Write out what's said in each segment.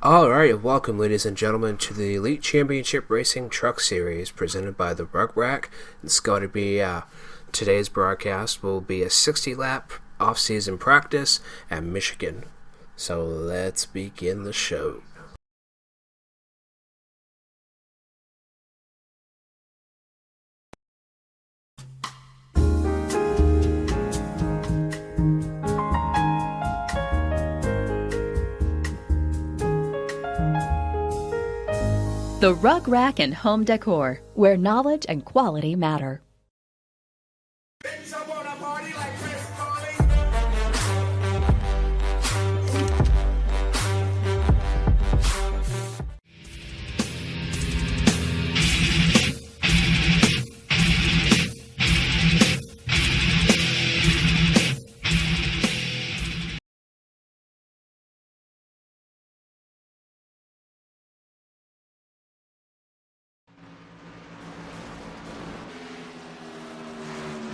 Alright, welcome ladies and gentlemen to the Elite Championship Racing Truck Series presented by the Rug Rack. It's going to be, today's broadcast will be a 60-lap off-season practice at Michigan. So let's begin the show. The Rug Rack and Home Decor, where knowledge and quality matter.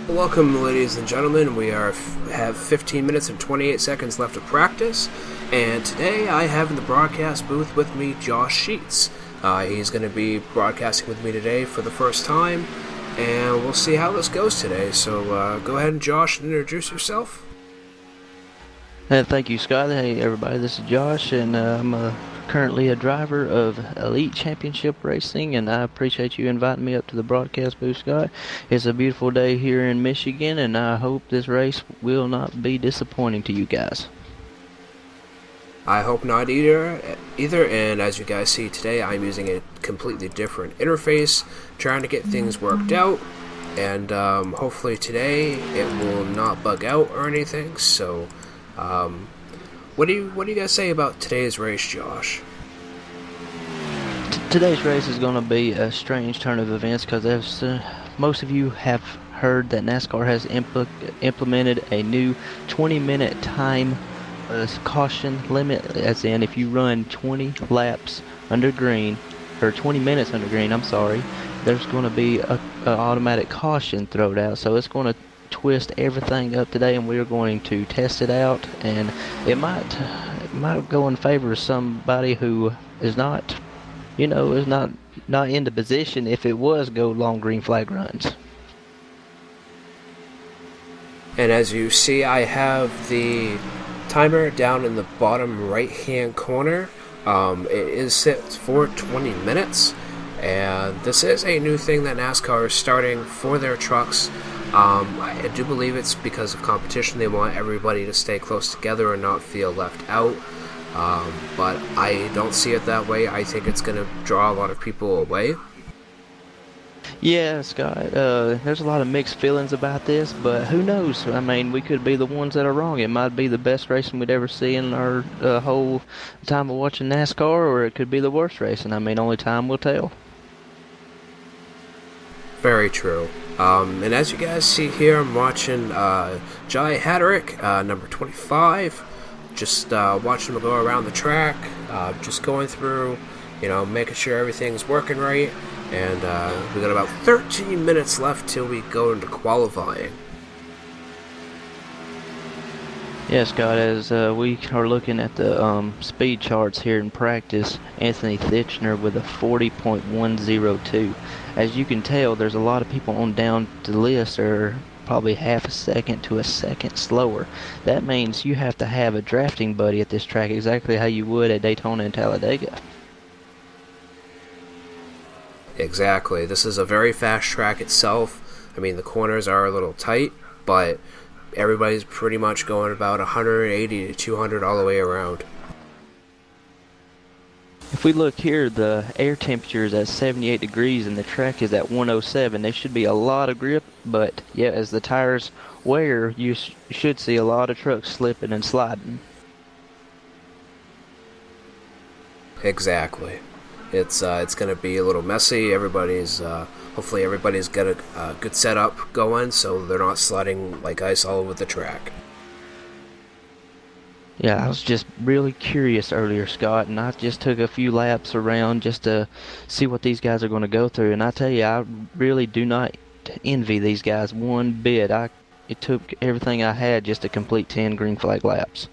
Welcome ladies and gentlemen, we have 15 minutes and 28 seconds left of practice, and today I have in the broadcast booth with me Josh Sheets. He's going to be broadcasting with me today for the first time, and we'll see how this goes today. So go ahead and Josh, introduce yourself. Thank you, Scott. Hey everybody, this is Josh, and I'm currently a driver of Elite Championship Racing, and I appreciate you inviting me up to the broadcast booth, Scott. It's a beautiful day here in Michigan, and I hope this race will not be disappointing to you guys. I hope not either, and as you guys see today, I'm using a completely different interface, trying to get things worked out, and hopefully today it will not bug out or anything. So what do you guys say about today's race, Josh? Today's race is going to be a strange turn of events because as most of you have heard that NASCAR has implemented a new 20-minute time caution limit, as in if you run 20 laps under green, or 20 minutes under green, I'm sorry, there's going to be a automatic caution thrown out. So it's going to twist everything up today, and we're going to test it out, and it might go in favor of somebody who is not, is not in the position if it was go long green flag runs. And as you see, I have the timer down in the bottom right hand corner. It is set for 20 minutes, and this is a new thing that NASCAR is starting for their trucks. I do believe it's because of competition. They want everybody to stay close together and not feel left out. But I don't see it that way. I think it's going to draw a lot of people away. Yeah, Scott, there's a lot of mixed feelings about this, but who knows? I mean, we could be the ones that are wrong. It might be the best racing we'd ever see in our whole time of watching NASCAR, or it could be the worst racing. I mean, only time will tell. Very true. And as you guys see here, I'm watching Jai Hatterick, number 25. Just watching him go around the track, just going through, making sure everything's working right. And we got about 13 minutes left till we go into qualifying. Yes, Scott, as we are looking at the speed charts here in practice, Anthony Thitchner with a 40.102. As you can tell, there's a lot of people on down the list that are probably half a second to a second slower. That means you have to have a drafting buddy at this track, exactly how you would at Daytona and Talladega. Exactly. This is a very fast track itself. I mean, the corners are a little tight, but everybody's pretty much going about 180 to 200 all the way around. If we look here, the air temperature is at 78 degrees and the track is at 107. There should be a lot of grip, but yeah, as the tires wear, you should see a lot of trucks slipping and sliding. Exactly. It's going to be a little messy. Hopefully everybody's got a good setup going, so they're not sliding like ice all over the track. Yeah, I was just really curious earlier, Scott, and I just took a few laps around just to see what these guys are going to go through. And I tell you, I really do not envy these guys one bit. It took everything I had just to complete 10 green flag laps.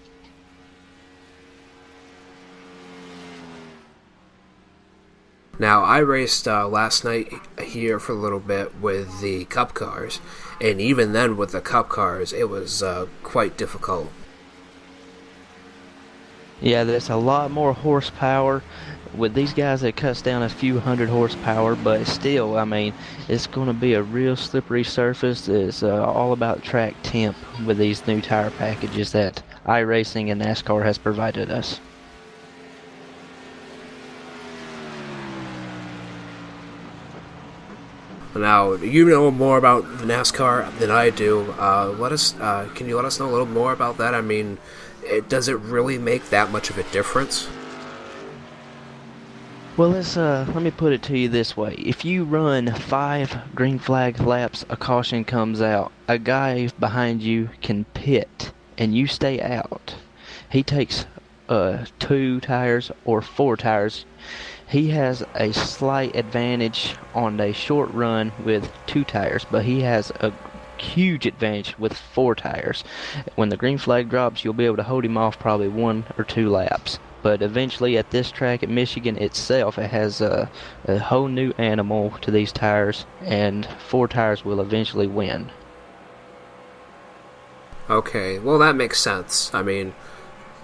Now, I raced last night here for a little bit with the Cup cars, and even then with the Cup cars, it was quite difficult. Yeah, there's a lot more horsepower. With these guys, it cuts down a few hundred horsepower, but still, I mean, it's going to be a real slippery surface. It's all about track temp with these new tire packages that iRacing and NASCAR has provided us. Now, you know more about the NASCAR than I do. Can you let us know a little more about that? I mean, does it really make that much of a difference? Well, let me put it to you this way. If you run 5 green flag laps, a caution comes out. A guy behind you can pit, and you stay out. He takes 2 tires or 4 tires. He has a slight advantage on a short run with 2 tires, but he has a huge advantage with 4 tires. When the green flag drops, you'll be able to hold him off probably 1 or 2 laps. But eventually at this track at Michigan itself, it has a whole new animal to these tires, and 4 tires will eventually win. Okay, well that makes sense. I mean,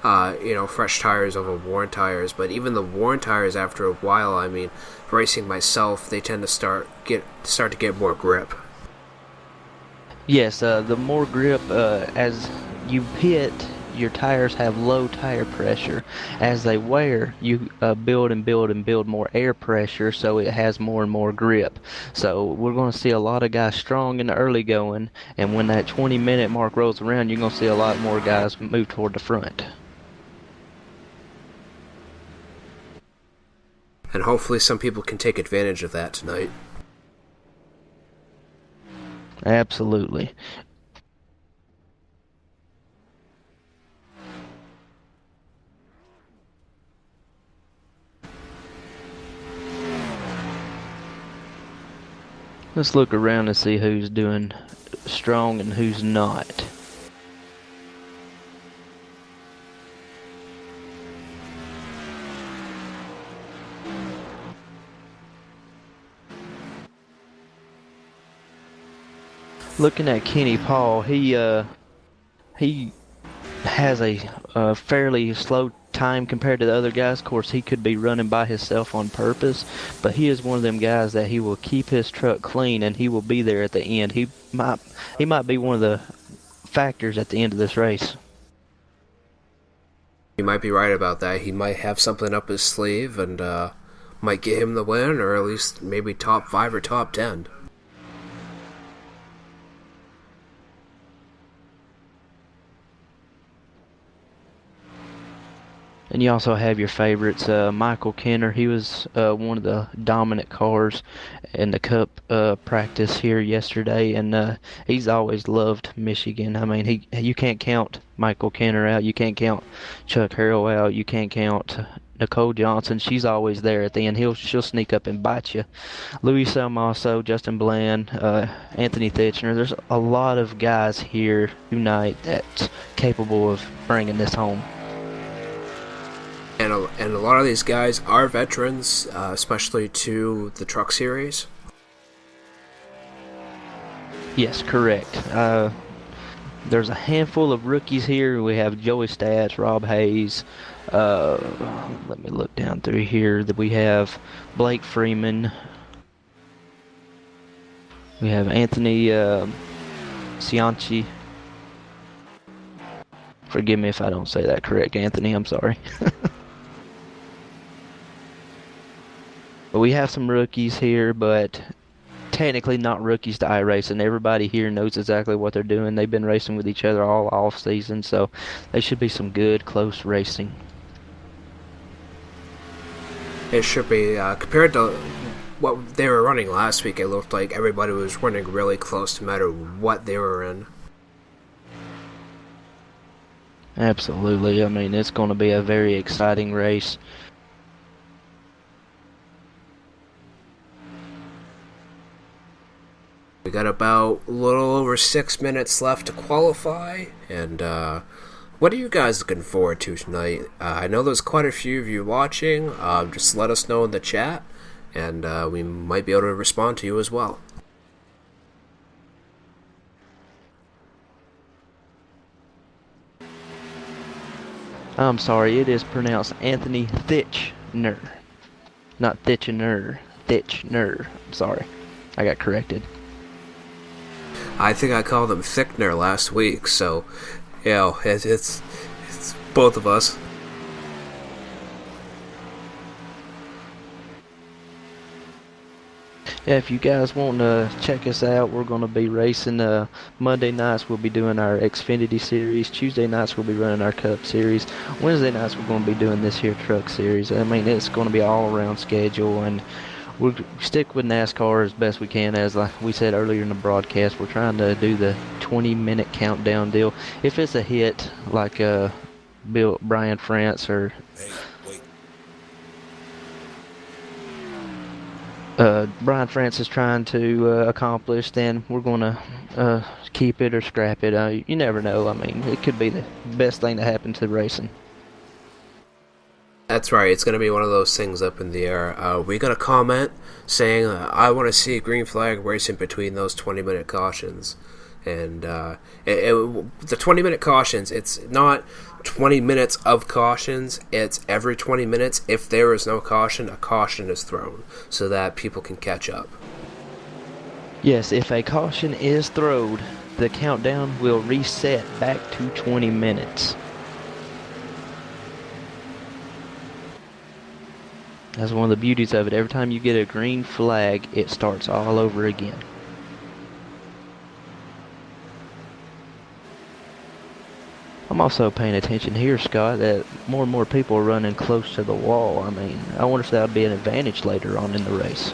fresh tires over worn tires, but even the worn tires after a while, I mean, racing myself, they tend to start to get more grip. Yes, the more grip as you pit, your tires have low tire pressure. As they wear, you build and build and build more air pressure, so it has more and more grip. So we're going to see a lot of guys strong in the early going, and when that 20-minute mark rolls around, you're going to see a lot more guys move toward the front. And hopefully some people can take advantage of that tonight. Absolutely. Let's look around and see who's doing strong and who's not. Looking at Kenny Paul, he has a fairly slow time compared to the other guys. Of course, he could be running by himself on purpose, but he is one of them guys that he will keep his truck clean and he will be there at the end. He might be one of the factors at the end of this race. You might be right about that. He might have something up his sleeve and might get him the win, or at least maybe top 5 or top 10. And you also have your favorites, Michael Kenner. He was one of the dominant cars in the Cup practice here yesterday, and he's always loved Michigan. I mean, you can't count Michael Kenner out. You can't count Chuck Harrell out. You can't count Nicole Johnson. She's always there at the end. She'll sneak up and bite you. Louis Salmaso, Justin Bland, Anthony Thitchner. There's a lot of guys here tonight that's capable of bringing this home. And a lot of these guys are veterans, especially to the Truck Series. Yes, correct. There's a handful of rookies here. We have Joey Stats, Rob Hayes. Let me look down through here. That we have Blake Freeman. We have Anthony Cianci. Forgive me if I don't say that correct, Anthony. I'm sorry. But we have some rookies here, but technically not rookies to iRacing. Everybody here knows exactly what they're doing. They've been racing with each other all off season, so they should be some good, close racing. It should be, compared to what they were running last week, it looked like everybody was running really close no matter what they were in. Absolutely. I mean, it's going to be a very exciting race. We got about a little over 6 minutes left to qualify, and what are you guys looking forward to tonight? I know there's quite a few of you watching. Just let us know in the chat, and we might be able to respond to you as well. I'm sorry, it is pronounced Anthony Thitchner. Not Thitchner. Thitchner. I'm sorry. I got corrected. I think I called him Thickner last week, so, it's both of us. Yeah, if you guys want to check us out, we're going to be racing. Monday nights we'll be doing our Xfinity series. Tuesday nights we'll be running our Cup series. Wednesday nights we're going to be doing this here Truck series. I mean, it's going to be all around schedule, and we'll stick with NASCAR as best we can. As like we said earlier in the broadcast, we're trying to do the 20-minute countdown deal. If it's a hit like Brian France or Brian France is trying to accomplish, then we're going to keep it or scrap it. You never know. I mean, it could be the best thing to happen to racing. That's right, it's going to be one of those things up in the air. We got a comment saying, I want to see green flag racing between those 20-minute cautions. And the 20-minute cautions, it's not 20 minutes of cautions, it's every 20 minutes. If there is no caution, a caution is thrown so that people can catch up. Yes, if a caution is thrown, the countdown will reset back to 20 minutes. That's one of the beauties of it. Every time you get a green flag, it starts all over again. I'm also paying attention here, Scott, that more and more people are running close to the wall. I mean, I wonder if that would be an advantage later on in the race.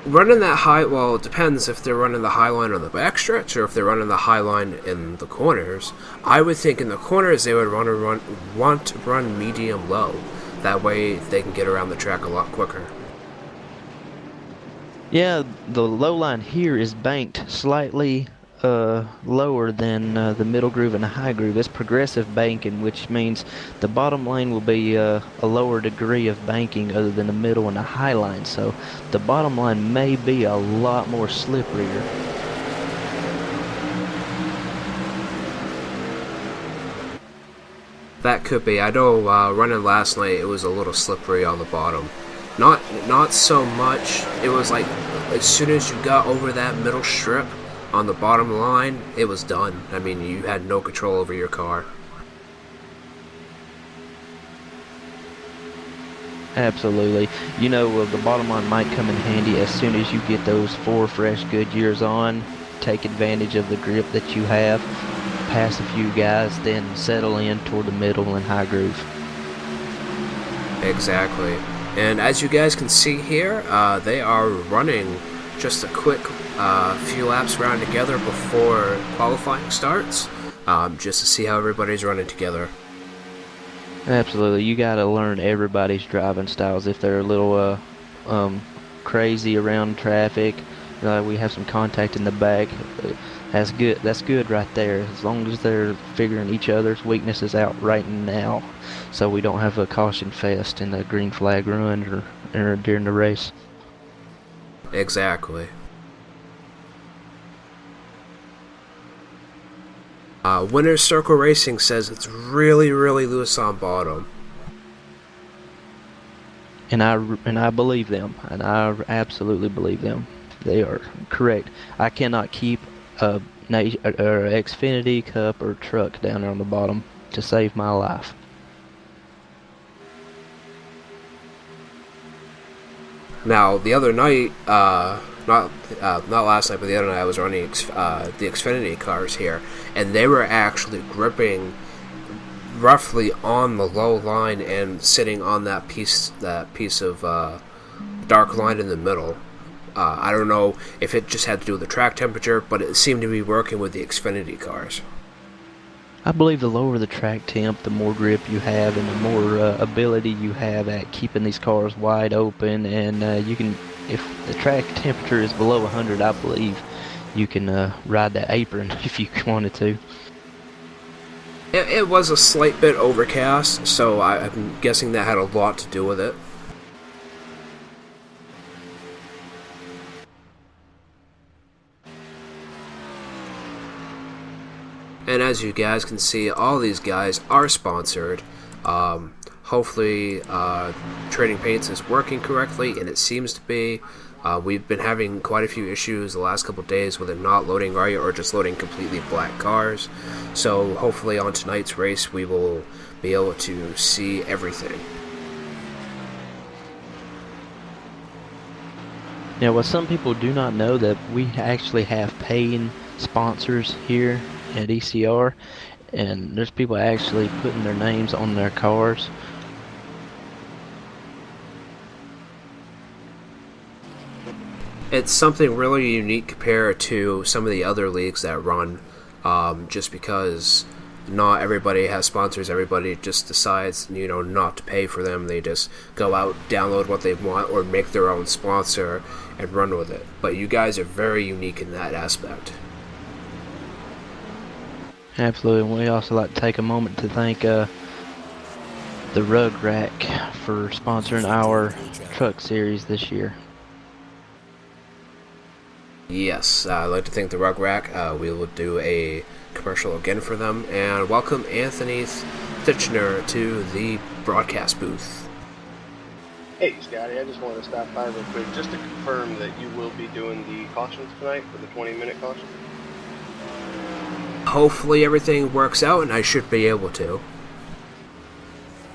Running that high, well, it depends if they're running the high line on the backstretch or if they're running the high line in the corners. I would think in the corners they would want to run medium low. That way they can get around the track a lot quicker. Yeah, the low line here is banked slightly lower than the middle groove and the high groove. It's progressive banking, which means the bottom lane will be a lower degree of banking other than the middle and the high line. So the bottom line may be a lot more slipperier. That could be. I know running last night, it was a little slippery on the bottom. Not so much. It was like as soon as you got over that middle strip on the bottom line, it was done. I mean, you had no control over your car. Absolutely. You know, the bottom line might come in handy as soon as you get those 4 fresh Goodyears on. Take advantage of the grip that you have. Pass a few guys, then settle in toward the middle and high groove. Exactly. And as you guys can see here, they are running just a quick few laps around together before qualifying starts, just to see how everybody's running together. Absolutely. You got to learn everybody's driving styles. If they're a little crazy around traffic, we have some contact in the back. That's good. That's good right there. As long as they're figuring each other's weaknesses out right now, so we don't have a caution fest in the green flag run or during the race. Exactly. Winner's Circle Racing says it's really, really loose on bottom. And I believe them. And I absolutely believe them. They are correct. I cannot keep a Xfinity, Cup, or truck down there on the bottom to save my life. Now, the other night, not last night, but the other night, I was running the Xfinity cars here, and they were actually gripping roughly on the low line and sitting on that piece of dark line in the middle. I don't know if it just had to do with the track temperature, but it seemed to be working with the Xfinity cars. I believe the lower the track temp, the more grip you have and the more ability you have at keeping these cars wide open. And you can, if the track temperature is below 100, I believe you can ride that apron if you wanted to. It was a slight bit overcast, so I'm guessing that had a lot to do with it. And as you guys can see, all these guys are sponsored. Hopefully, Trading Paints is working correctly, and it seems to be. We've been having quite a few issues the last couple of days with it not loading right or just loading completely black cars. So hopefully on tonight's race we will be able to see everything. Now, what some people do not know, that we actually have paying sponsors here at ECR, and there's people actually putting their names on their cars. It's something really unique compared to some of the other leagues that run, just because not everybody has sponsors. Everybody just decides, not to pay for them. They just go out, download what they want, or make their own sponsor and run with it. But you guys are very unique in that aspect. Absolutely. And we also like to take a moment to thank the Rug Rack for sponsoring our truck series this year. Yes, I'd like to thank the Rug Rack. We will do a commercial again for them. And welcome Anthony Thitchner to the broadcast booth. Hey Scotty, I just wanted to stop by real quick just to confirm that you will be doing the cautions tonight for the 20-minute caution. Hopefully everything works out, and I should be able to.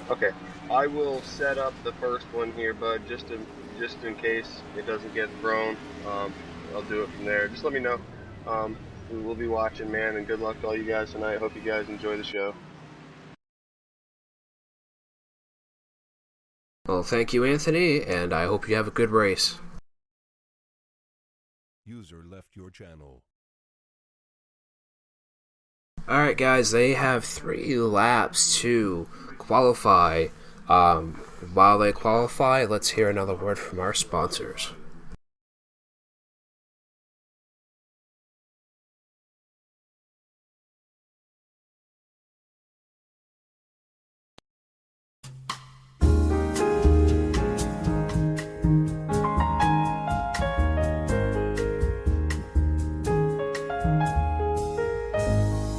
Okay, I will set up the first one here, bud, just in case it doesn't get thrown. I'll do it from there. Just let me know. We will be watching, man, and good luck to all you guys tonight. Hope you guys enjoy the show. Well, thank you, Anthony, and I hope you have a good race. User left your channel. Alright, guys, they have 3 laps to qualify. While they qualify, let's hear another word from our sponsors.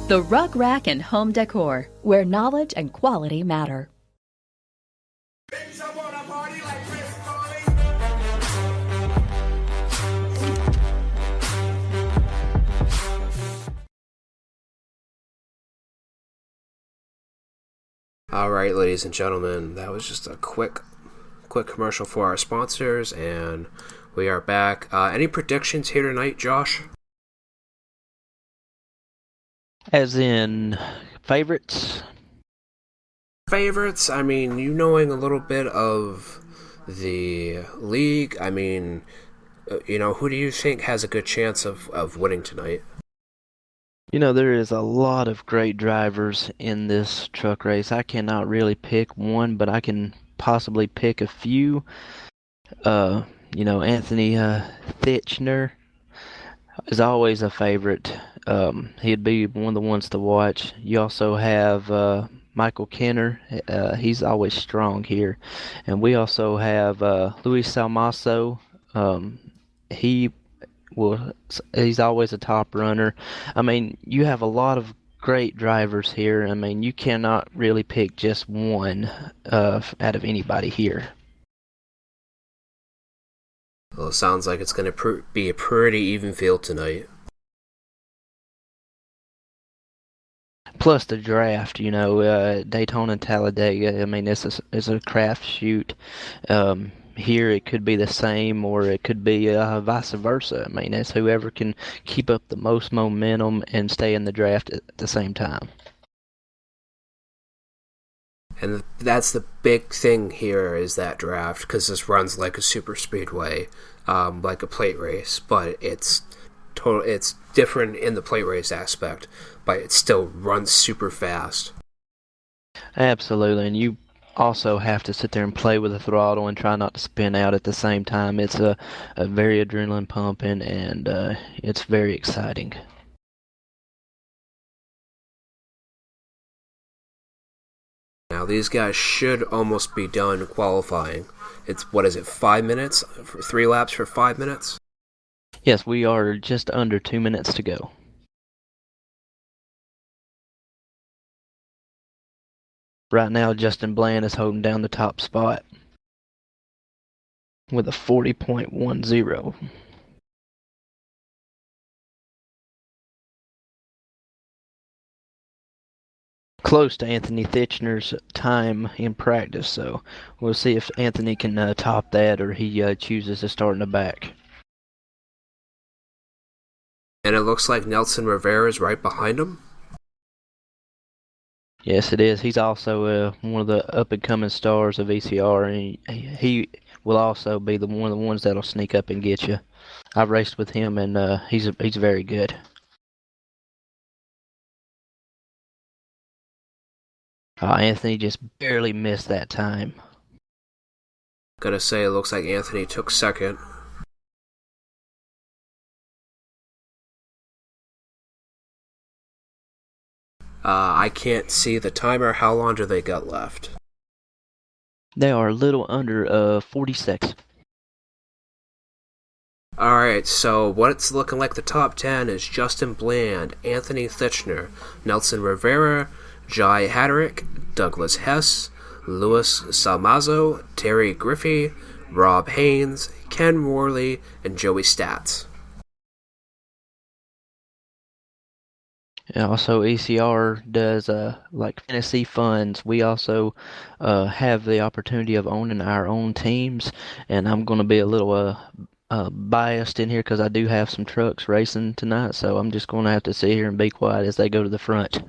The Rug Rack and Home Decor, where knowledge and quality matter. Alright, ladies and gentlemen, that was just a quick commercial for our sponsors, and we are back. Any predictions here tonight, Josh? As in favorites? Favorites? I mean, you knowing a little bit of the league, I mean, who do you think has a good chance of winning tonight? There is a lot of great drivers in this truck race. I cannot really pick one, but I can possibly pick a few. Anthony Thitchner is always a favorite. He'd be one of the ones to watch. You also have Michael Kenner. He's always strong here. And we also have Luis Salmaso. He's always a top runner. I mean, you have a lot of great drivers here. I mean, you cannot really pick just one out of anybody here. Well, it sounds like it's going to be a pretty even field tonight. Plus the draft, Daytona and Talladega. I mean, it's a crapshoot. Here it could be the same, or it could be vice versa. I mean, it's whoever can keep up the most momentum and stay in the draft at the same time. And that's the big thing here, is that draft, because this runs like a super speedway, like a plate race, but it's different in the plate race aspect, but it still runs super fast. Absolutely, and you also have to sit there and play with the throttle and try not to spin out at the same time. It's a very adrenaline pumping, and it's very exciting. Now these guys should almost be done qualifying. It's 5 minutes? 3 laps for 5 minutes? Yes, we are just under 2 minutes to go. Right now, Justin Bland is holding down the top spot with a 40.10. Close to Anthony Thitchner's time in practice, so we'll see if Anthony can top that or he chooses to start in the back. And it looks like Nelson Rivera is right behind him. Yes, it is. He's also one of the up-and-coming stars of ECR, and he will also be one of the ones that'll sneak up and get you. I've raced with him, and he's very good. Anthony just barely missed that time. Gotta say, it looks like Anthony took second. I can't see the timer. How long do they got left? They are a little under 46. Alright, so what's looking like the top 10 is Justin Bland, Anthony Thitchner, Nelson Rivera, Jai Hatterick, Douglas Hess, Louis Salmazo, Terry Griffey, Rob Haynes, Ken Worley, and Joey Stats. And also, ECR does like fantasy funds. We also have the opportunity of owning our own teams, and I'm going to be a little biased in here because I do have some trucks racing tonight, so I'm just going to have to sit here and be quiet as they go to the front.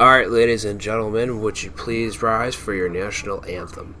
Alright, ladies and gentlemen, would you please rise for your national anthem?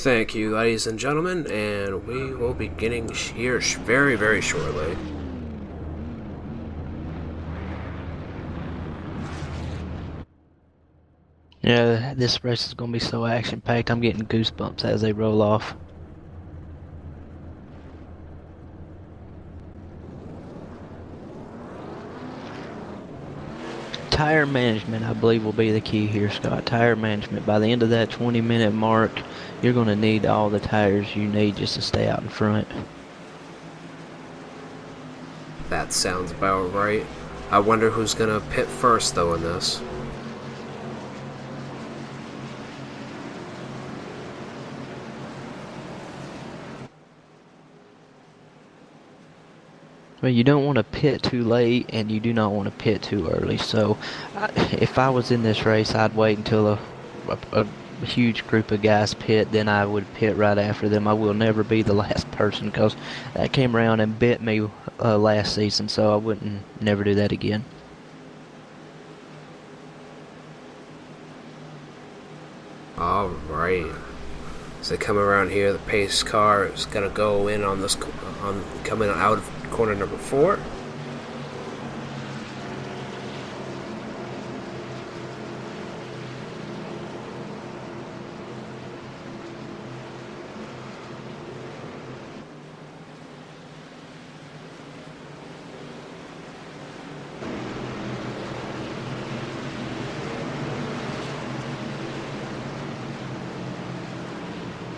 Thank you, ladies and gentlemen, and we will be getting here very, very shortly. Yeah, this race is going to be so action-packed. I'm getting goosebumps as they roll off. Tire management, I believe, will be the key here, Scott. Tire management. By the end of that 20-minute mark, you're going to need all the tires you need just to stay out in front. That sounds about right. I wonder who's gonna pit first, though, in this. Well, you don't want to pit too late, and you do not want to pit too early. So, if I was in this race, I'd wait until a huge group of guys pit, then I would pit right after them. I will never be the last person, because that came around and bit me last season, so I wouldn't never do that again. Alright. As they come around here, the pace car is going to go in on this, on coming out of corner number 4.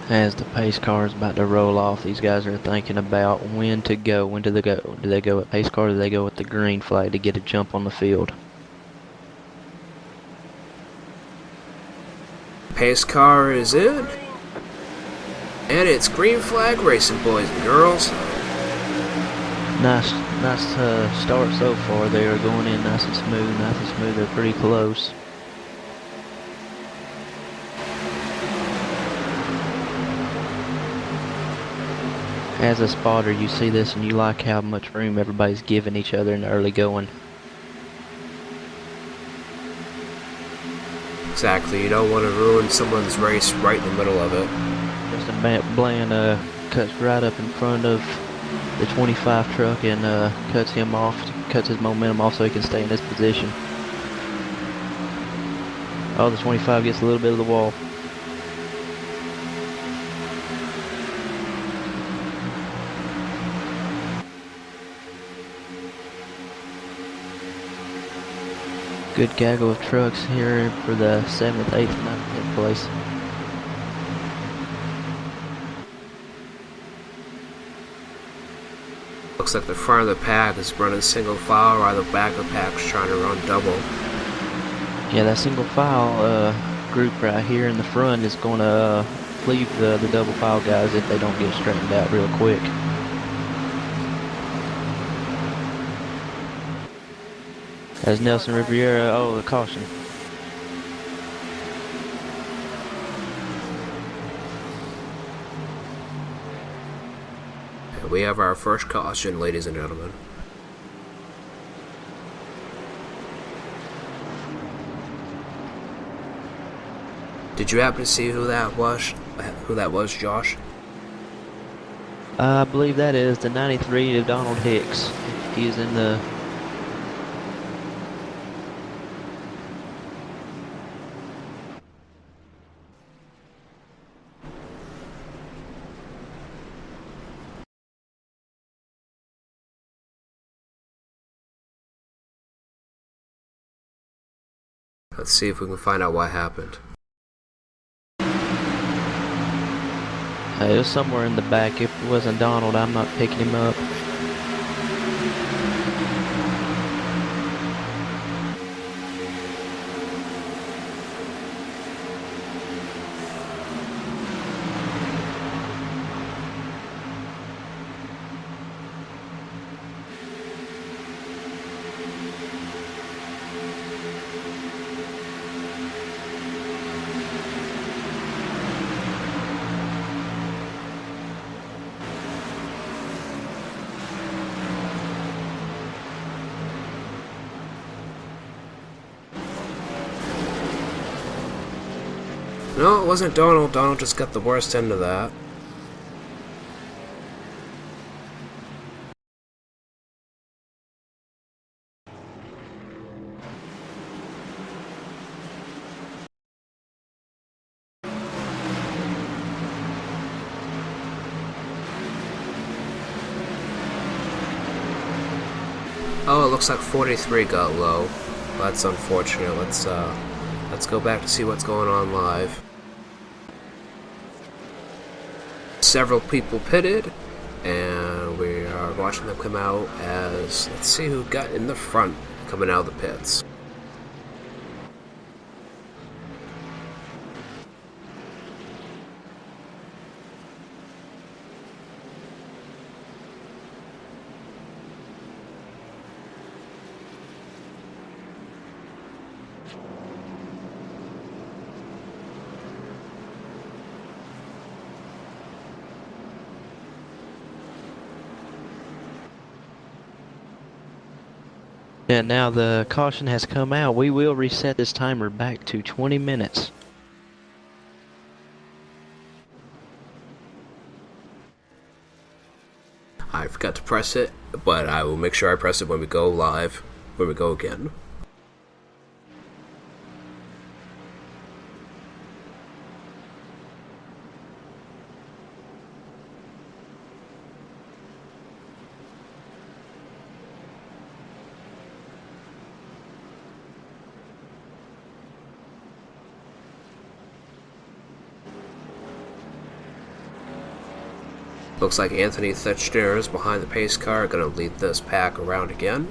As the pace car is about to roll off, these guys are thinking about when to go. When do they go? Do they go at pace car or do they go with the green flag to get a jump on the field? Pace car is in. And it's green flag racing, boys and girls. Nice start so far. They are going in nice and smooth. They're pretty close. As a spotter, you see this and you like how much room everybody's giving each other in the early going. Exactly, you don't want to ruin someone's race right in the middle of it. Justin Bland cuts right up in front of the 25 truck and cuts his momentum off so he can stay in this position. Oh, the 25 gets a little bit of the wall. Good gaggle of trucks here for the 7th, 8th, 9th, 10th place. Looks like the front of the pack is running single file while the back of the pack's trying to run double. Yeah, that single file group right here in the front is going to leave the double file guys if they don't get straightened out real quick. As Nelson Riviera, oh, the caution. And we have our first caution, ladies and gentlemen. Did you happen to see who that was? Who that was, Josh? I believe that is the 93 of Donald Hicks. He is in the... Let's see if we can find out what happened. It was somewhere in the back. If it wasn't Donald, I'm not picking him up. No, it wasn't Donald. Donald just got the worst end of that. Oh, it looks like 43 got low. That's unfortunate. Let's go back to see what's going on live. Several people pitted, and we are watching them come out as, let's see who got in the front coming out of the pits. And now the caution has come out. We will reset this timer back to 20 minutes. I forgot to press it, but I will make sure I press it when we go live, when we go again. Looks like Anthony Thitchner is behind the pace car, going to lead this pack around again.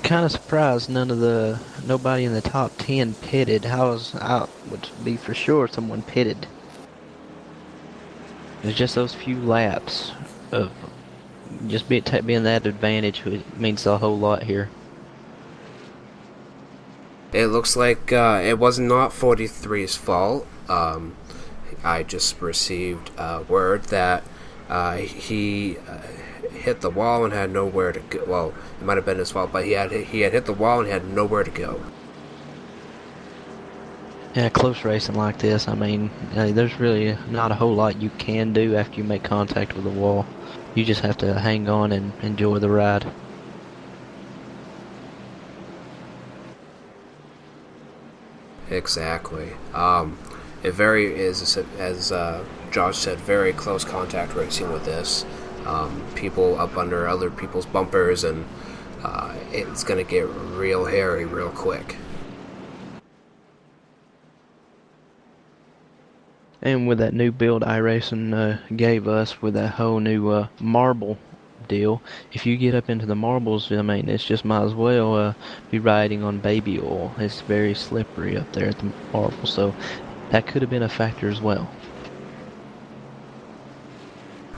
Kind of surprised nobody in the top 10 pitted. I would be for sure someone pitted. It's just those few laps of just being that advantage means a whole lot here. It looks like it was not 43's fault. I just received word that he hit the wall and had nowhere to go. Well, it might have been his fault, but he had hit the wall and had nowhere to go. Yeah, close racing like this, I mean, there's really not a whole lot you can do after you make contact with the wall. You just have to hang on and enjoy the ride. Exactly. It is, as Josh said, very close contact racing with this. People up under other people's bumpers, and it's going to get real hairy real quick. And with that new build Iracing gave us with that whole new marble deal, if you get up into the marbles, I mean, it's just might as well be riding on baby oil. It's very slippery up there at the marble, so that could have been a factor as well.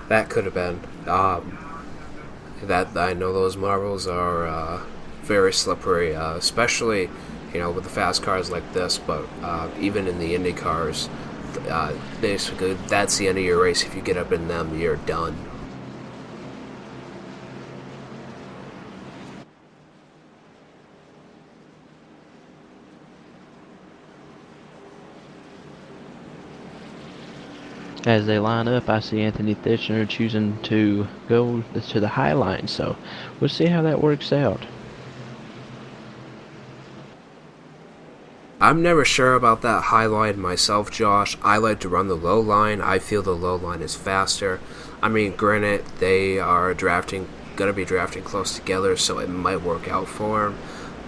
That could have been. That I know those marbles are very slippery, especially with the fast cars like this. But even in the Indy cars, basically that's the end of your race. If you get up in them, you're done. As they line up, I see Anthony Thitchner choosing to go to the high line, so we'll see how that works out. I'm never sure about that high line myself, Josh. I like to run the low line. I feel the low line is faster. I mean, granted, they are going to be drafting close together, so it might work out for them.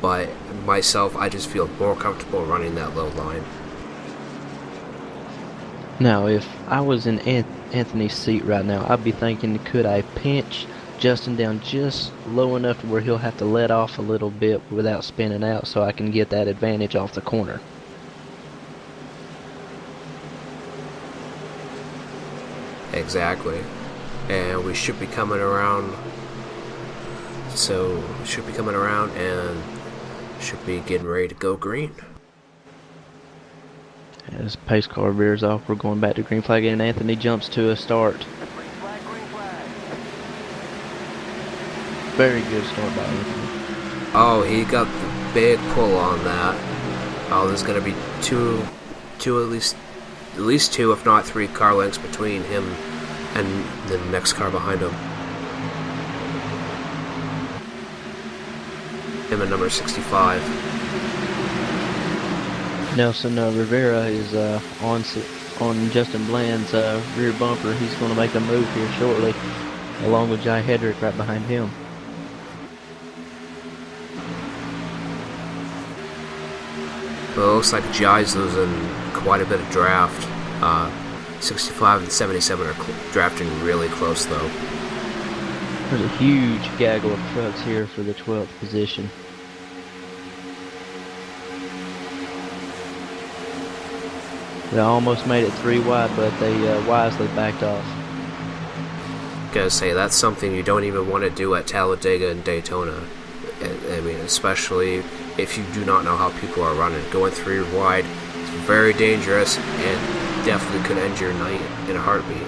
But myself, I just feel more comfortable running that low line. Now, if I was in Anthony's seat right now, I'd be thinking, could I pinch Justin down just low enough to where he'll have to let off a little bit without spinning out so I can get that advantage off the corner? Exactly. And we should be coming around. So, we should be coming around and should be getting ready to go green. As pace car veers off, we're going back to green flag, and Anthony jumps to a start. Very good start by Anthony. Oh, he got the big pull on that. Oh, there's going to be two at least two, if not three car lengths between him and the next car behind him. Him and number 65. Nelson Rivera is on Justin Bland's rear bumper. He's going to make a move here shortly, along with Jai Hedrick right behind him. Well, it looks like Jai's losing quite a bit of draft. 65 and 77 are drafting really close, though. There's a huge gaggle of trucks here for the 12th position. They almost made it 3 wide, but they wisely backed off. Gotta say, that's something you don't even want to do at Talladega and Daytona. I mean, especially if you do not know how people are running. Going 3 wide is very dangerous and definitely could end your night in a heartbeat.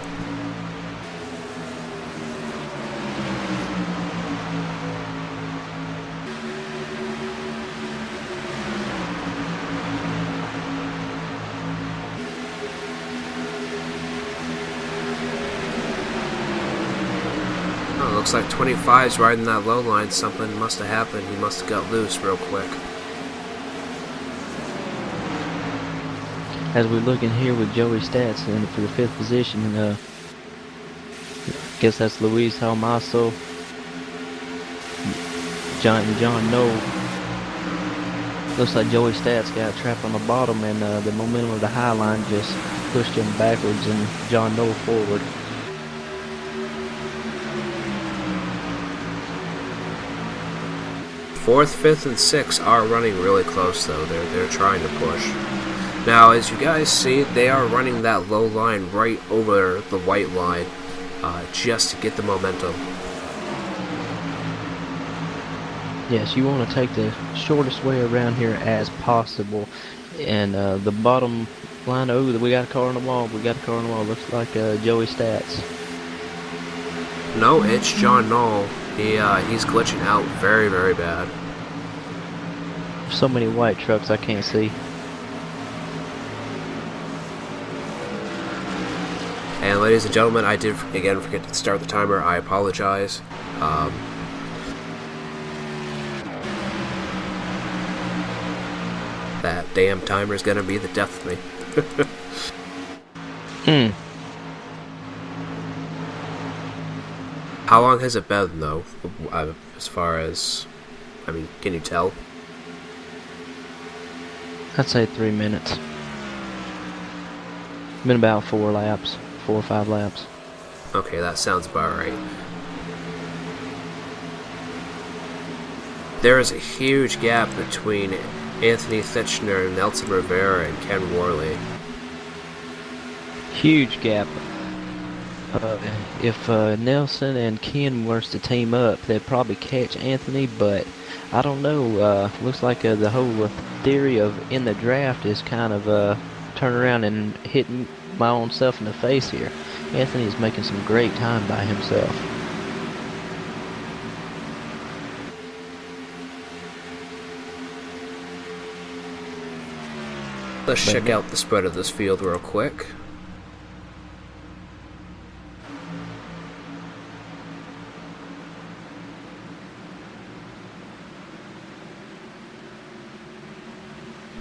looks like 25's riding that low line. Something must have happened. He must have got loose real quick. As we look in here with Joey Stats in for the 5th position, and guess that's Luis Halmaso, John Noel. Looks like Joey Stats got trapped on the bottom, and the momentum of the high line just pushed him backwards and John Noel forward. Fourth, fifth, and sixth are running really close though. They're trying to push. Now, as you guys see, they are running that low line right over the white line, just to get the momentum. Yes, you want to take the shortest way around here as possible. And the bottom line, oh, we got a car on the wall. We got a car on the wall. Looks like Joey Stats. No, it's John Knoll. He's glitching out very, very bad. So many white trucks I can't see. And ladies and gentlemen, I did again forget to start the timer. I apologize. That damn timer is gonna be the death of me. How long has it been, though? As far as, I mean, can you tell? I'd say 3 minutes. Been about 4 laps, 4 or 5 laps. Okay, that sounds about right. There is a huge gap between Anthony Thitchner, Nelson Rivera, and Ken Worley. Huge gap. If Nelson and Ken was to team up, they'd probably catch Anthony, but I don't know. Looks like the whole theory of in the draft is kind of turning around and hitting my own self in the face here. Anthony is making some great time by himself. Let's check out the spread of this field real quick.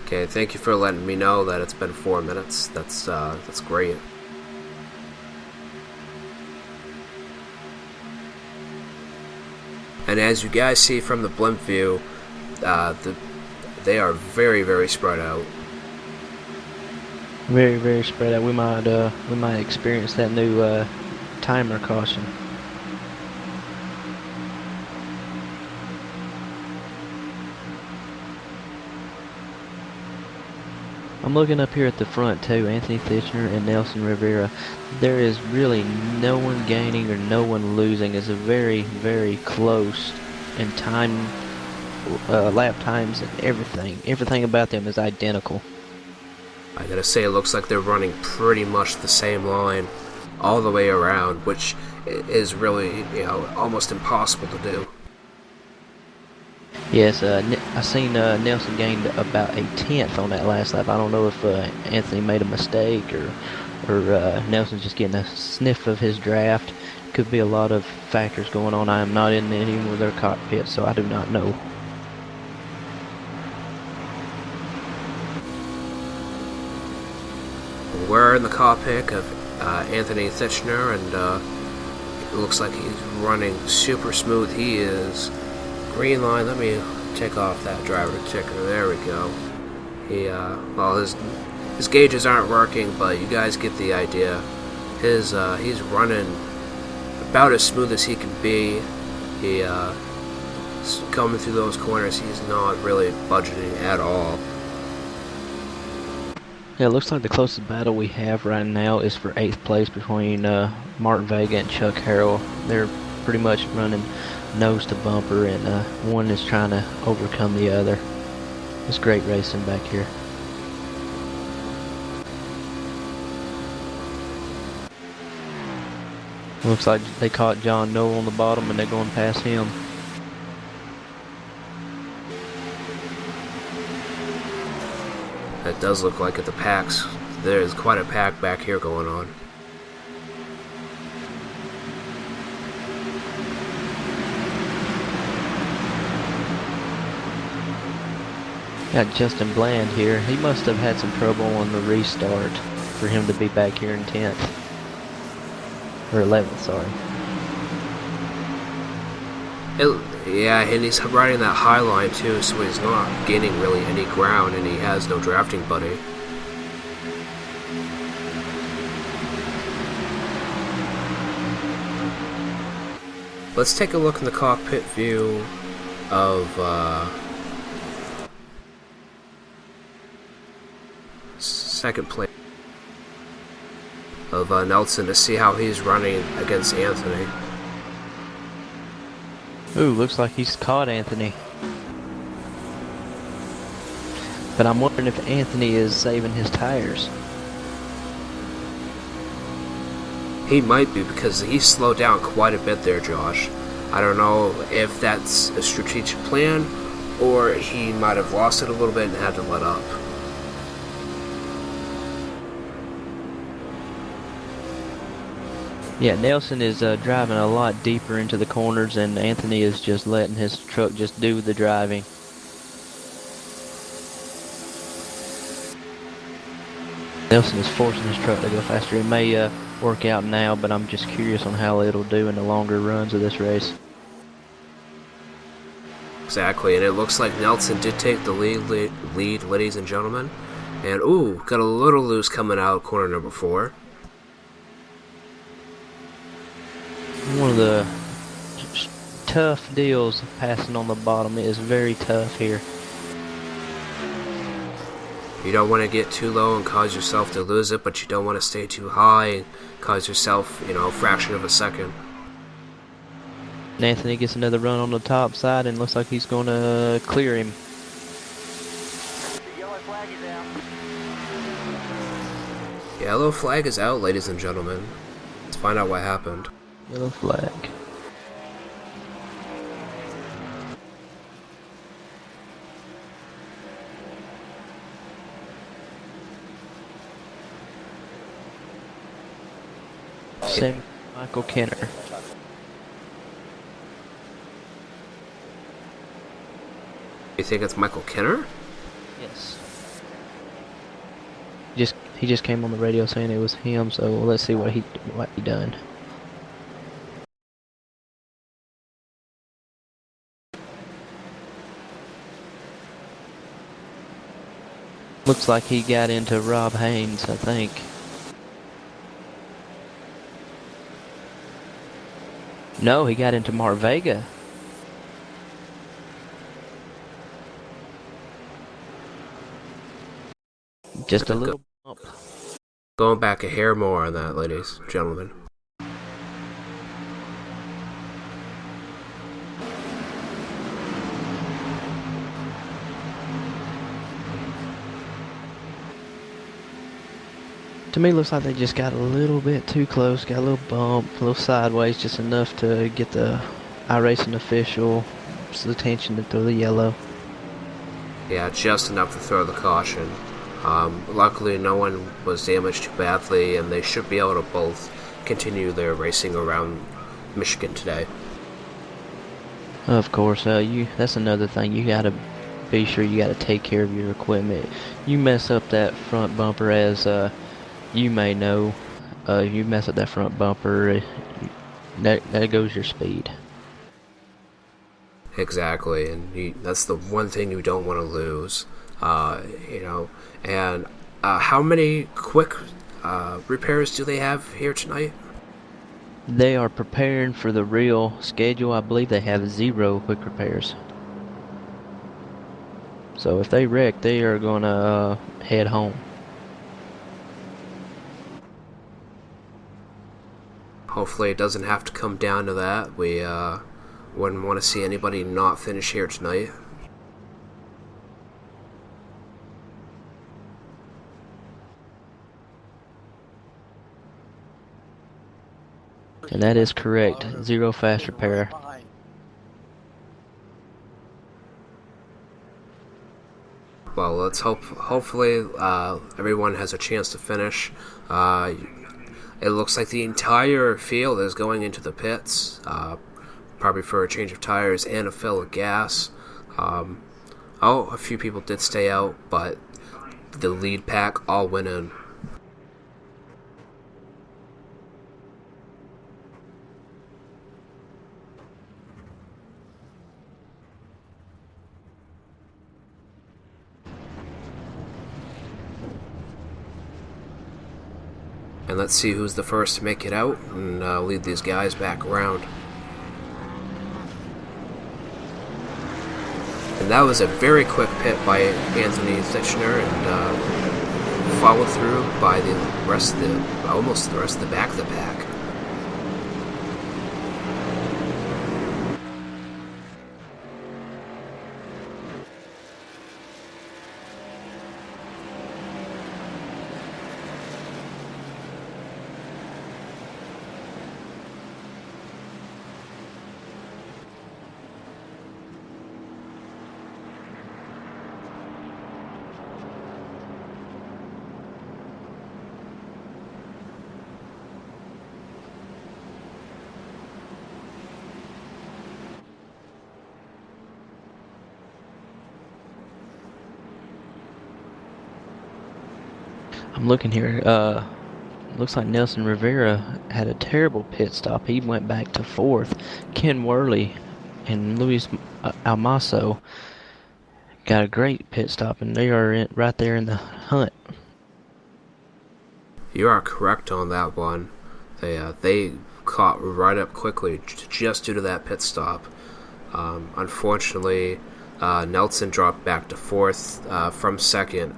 Okay, thank you for letting me know that it's been 4 minutes. That's great. And as you guys see from the blimp view, they are very, very spread out. Very, very spread out. We might experience that new timer caution. I'm looking up here at the front too, Anthony Thitchner and Nelson Rivera. There is really no one gaining or no one losing. It's a very, very close in time, lap times and everything. Everything about them is identical. I gotta say, it looks like they're running pretty much the same line all the way around, which is really, almost impossible to do. Yes, I seen Nelson gained about a 10th on that last lap. I don't know if Anthony made a mistake or Nelson's just getting a sniff of his draft. Could be a lot of factors going on. I am not in any of their cockpit, so I do not know. We're in the cockpit of Anthony Thitchner, and it looks like he's running super smooth. He is green line. Let me take off that driver ticker. There we go. Well, his gauges aren't working, but you guys get the idea. He's running about as smooth as he can be. He's coming through those corners. He's not really budgeting at all. Yeah, it looks like the closest battle we have right now is for 8th place between Mark Vega and Chuck Harrell. They're pretty much running nose to bumper, and one is trying to overcome the other. It's great racing back here. Looks like they caught John Noel on the bottom and they're going past him. It does look like at the packs. There's quite a pack back here going on. Got Justin Bland here. He must have had some trouble on the restart for him to be back here in 10th. Or 11th, sorry. Yeah, and he's riding that high line too, so he's not gaining really any ground, and he has no drafting buddy. Let's take a look in the cockpit view of second place of Nelson to see how he's running against Anthony. Ooh, looks like he's caught Anthony. But I'm wondering if Anthony is saving his tires. He might be, because he slowed down quite a bit there, Josh. I don't know if that's a strategic plan, or he might have lost it a little bit and had to let up. Yeah, Nelson is driving a lot deeper into the corners, and Anthony is just letting his truck just do the driving. Nelson is forcing his truck to go faster. It may work out now, but I'm just curious on how it'll do in the longer runs of this race. Exactly, and it looks like Nelson did take the lead, ladies and gentlemen. And ooh, got a little loose coming out corner number 4. One of the tough deals of passing on the bottom. It is very tough here. You don't want to get too low and cause yourself to lose it, but you don't want to stay too high and cause yourself, a fraction of a second. And Anthony gets another run on the top side and looks like he's going to clear him. The yellow flag is out. Yellow flag is out, ladies and gentlemen. Let's find out what happened. Yellow flag. Same Michael Kenner. You think it's Michael Kenner? Yes. He just came on the radio saying it was him, so let's see what he done. Looks like he got into Rob Haynes, I think. No, he got into Mark Vega. Just a little bump. Going back a hair more on that, ladies and gentlemen. To me, it looks like they just got a little bit too close, got a little bump, a little sideways, just enough to get the iRacing official's attention to throw the yellow. Yeah, just enough to throw the caution. Luckily, no one was damaged too badly, and they should be able to both continue their racing around Michigan today. Of course, that's another thing. You gotta be sure you gotta take care of your equipment. You mess up that front bumper, as you may know, you mess up that front bumper, that goes your speed. Exactly, and that's the one thing you don't want to lose. And how many quick repairs do they have here tonight? They are preparing for the real schedule. I believe they have 0 quick repairs. So if they wreck, they are gonna head home. Hopefully it doesn't have to come down to that. We wouldn't want to see anybody not finish here tonight. And that is correct. 0 fast repair. Well, let's hopefully everyone has a chance to finish. It looks like the entire field is going into the pits, probably for a change of tires and a fill of gas. Oh, a few people did stay out, but the lead pack all went in. And let's see who's the first to make it out and lead these guys back around. And that was a very quick pit by Anthony Thitchner, and followed through by the rest of almost the rest of the back of the pack. I'm looking here. Looks like Nelson Rivera had a terrible pit stop. He went back to fourth. Ken Worley and Luis Almaso got a great pit stop, and they are right there in the hunt. You are correct on that one. They caught right up quickly just due to that pit stop. Unfortunately, Nelson dropped back to fourth from second,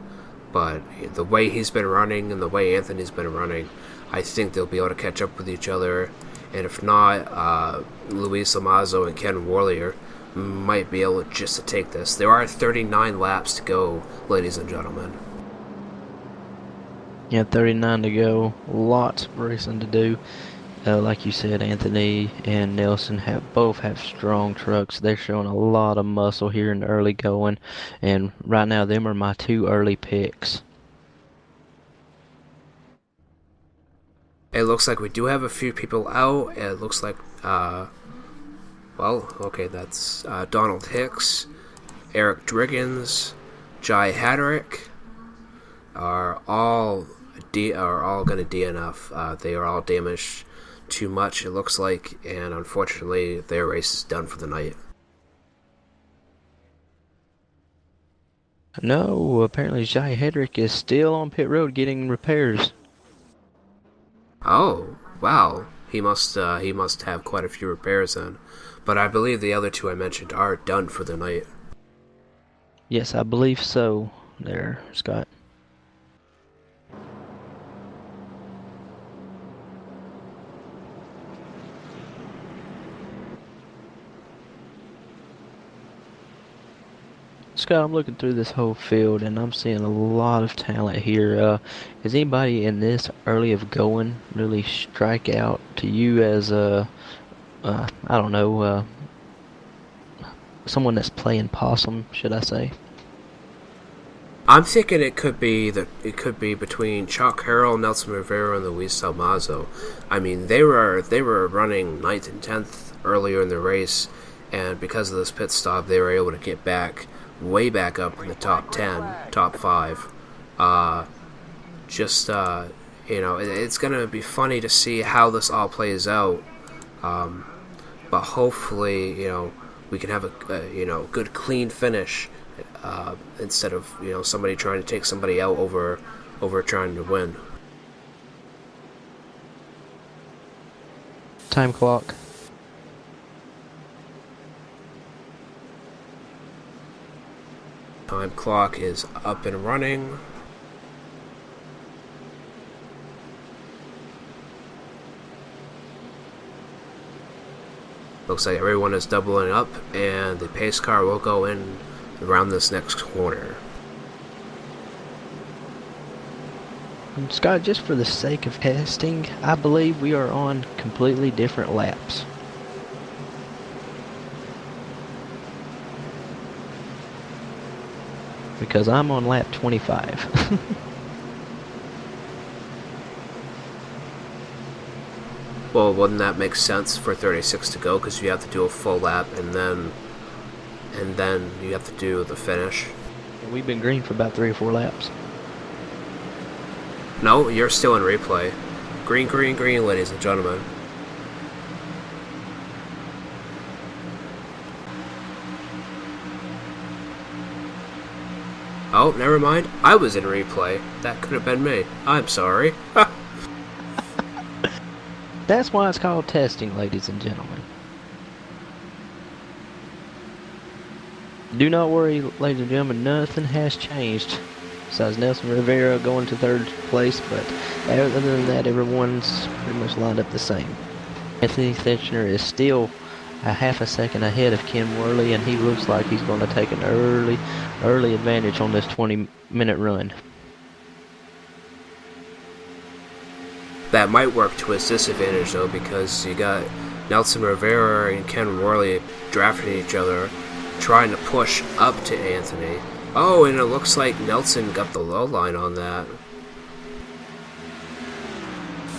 but the way he's been running and the way Anthony's been running, I think they'll be able to catch up with each other. And if not, Luis Amazo and Ken Worley might be able just to take this. There are 39 laps to go, ladies and gentlemen. Yeah, 39 to go. Lots of racing to do. Like you said, Anthony and Nelson both have strong trucks. They're showing a lot of muscle here in the early going, and right now them are my two early picks. It looks like we do have a few people out. It looks like, that's Donald Hicks, Eric Driggins, Jai Hadrick are all going to DNF. They are all damaged too much, it looks like, and unfortunately their race is done for the night. No, apparently Jai Hedrick is still on pit road getting repairs. Oh, wow. He must have quite a few repairs then. But I believe the other two I mentioned are done for the night. Yes, I believe so there, Scott. Scott, I'm looking through this whole field and I'm seeing a lot of talent here. Is anybody in this early of going really strike out to you as someone that's playing possum, should I say? I'm thinking it could be between Chuck Harrell, Nelson Rivera, and Luis Salmazo. I mean, they were running 9th and 10th earlier in the race, and because of this pit stop, they were able to get way back up in the top 10, top 5. It's going to be funny to see how this all plays out. But hopefully, we can have a good clean finish instead of somebody trying to take somebody out over trying to win. Time clock. Time clock is up and running. Looks like everyone is doubling up, and the pace car will go in around this next corner. Scott, just for the sake of testing, I believe we are on completely different laps. Because I'm on lap 25. Well, wouldn't that make sense for 36 to go? Because you have to do a full lap and and then you have to do the finish. And we've been green for about 3 or 4 laps. No, you're still in replay. Green, green, green, ladies and gentlemen. Oh, never mind. I was in replay. That could have been me. I'm sorry. That's why it's called testing, ladies and gentlemen. Do not worry, ladies and gentlemen, nothing has changed. Besides Nelson Rivera going to 3rd place, but other than that, everyone's pretty much lined up the same. Anthony Fitchner is still a half a second ahead of Ken Worley, and he looks like he's going to take an early advantage on this 20-minute run. That might work to his disadvantage, though, because you got Nelson Rivera and Ken Worley drafting each other, trying to push up to Anthony. Oh, and it looks like Nelson got the low line on that.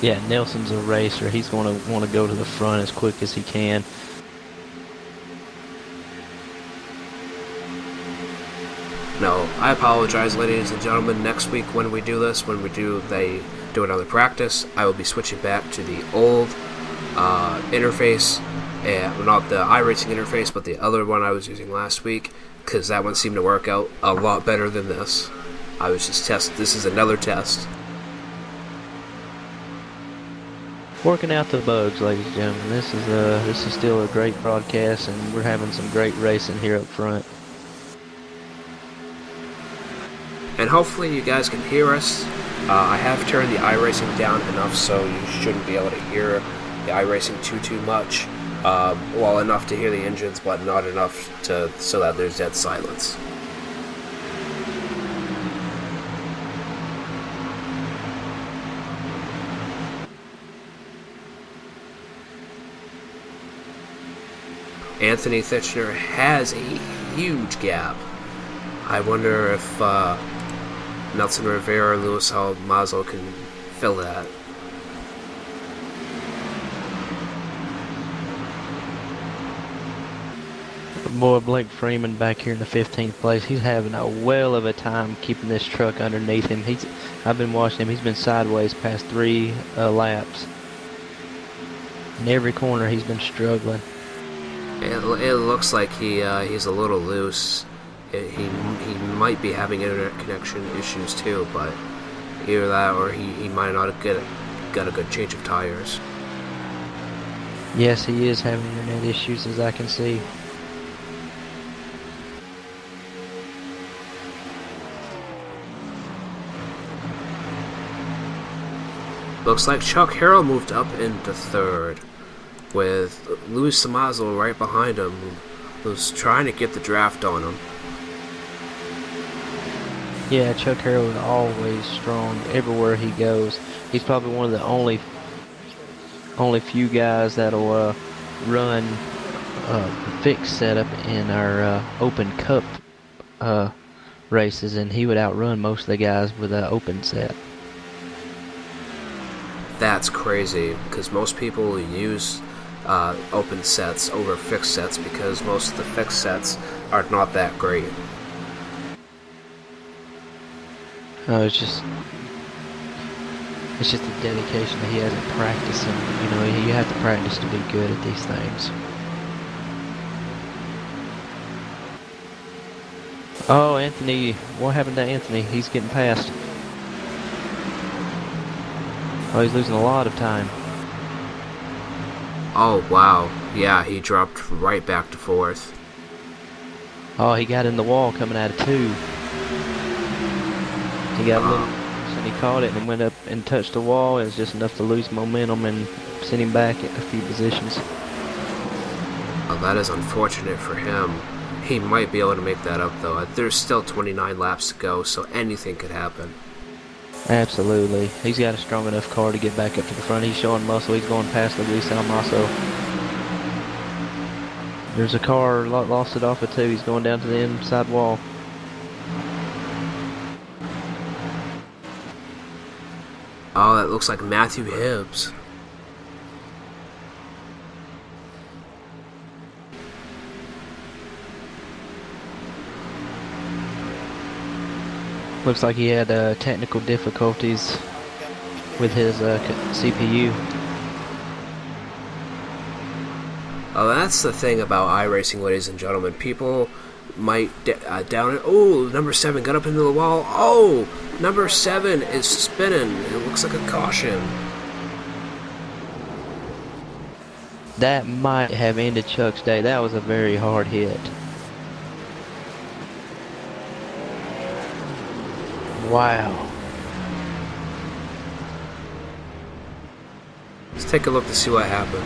Yeah, Nelson's a racer. He's going to want to go to the front as quick as he can. No, I apologize, ladies and gentlemen. Next week when we do this, when they do another practice, I will be switching back to the old interface, and not the iRacing interface, but the other one I was using last week, because that one seemed to work out a lot better than this. I was just this is another test. Working out the bugs, ladies and gentlemen. This is still a great broadcast, and we're having some great racing here up front. And hopefully you guys can hear us. I have turned the iRacing down enough so you shouldn't be able to hear the iRacing too much. Well, enough to hear the engines, but not enough so that there's dead silence. Anthony Fitchner has a huge gap. I wonder if Nelson Rivera and Luis Almazo can fill that. Boy, Blake Freeman back here in the 15th place. He's having a whale of a time keeping this truck underneath him. I've been watching him. He's been sideways past 3 laps. In every corner, he's been struggling. It looks like he's a little loose. He might be having internet connection issues too, but either that or he might not have got a good change of tires. Yes, he is having internet issues, as I can see. Looks like Chuck Harrell moved up into 3rd, with Luis Almazo right behind him, who's trying to get the draft on him. Yeah, Chuck Harrell is always strong everywhere he goes. He's probably one of the only few guys that'll run the fixed setup in our Open Cup races, and he would outrun most of the guys with an open set. That's crazy, because most people use open sets over fixed sets because most of the fixed sets are not that great. It's just the dedication that he hasn't practiced, and you know, you have to practice to be good at these things. Oh, Anthony, what happened to Anthony? He's getting past. Oh, he's losing a lot of time. Oh, wow. Yeah, he dropped right back to 4th. Oh, he got in the wall coming out of 2. He got a little, and he caught it and went up and touched the wall. It was just enough to lose momentum and send him back a few positions. Well, that is unfortunate for him. He might be able to make that up, though. There's still 29 laps to go, so anything could happen. Absolutely. He's got a strong enough car to get back up to the front. He's showing muscle. He's going past Luis Almazo. There's a car, lost it off of 2. He's going down to the inside wall. Oh, that looks like Matthew Hibbs. Looks like he had technical difficulties with his CPU. Oh, that's the thing about iRacing, ladies and gentlemen. People might down it. Oh, number 7 got up into the wall. Oh, number 7 is spinning. It looks like a caution. That might have ended Chuck's day. That was a very hard hit. Wow. Let's take a look to see what happened.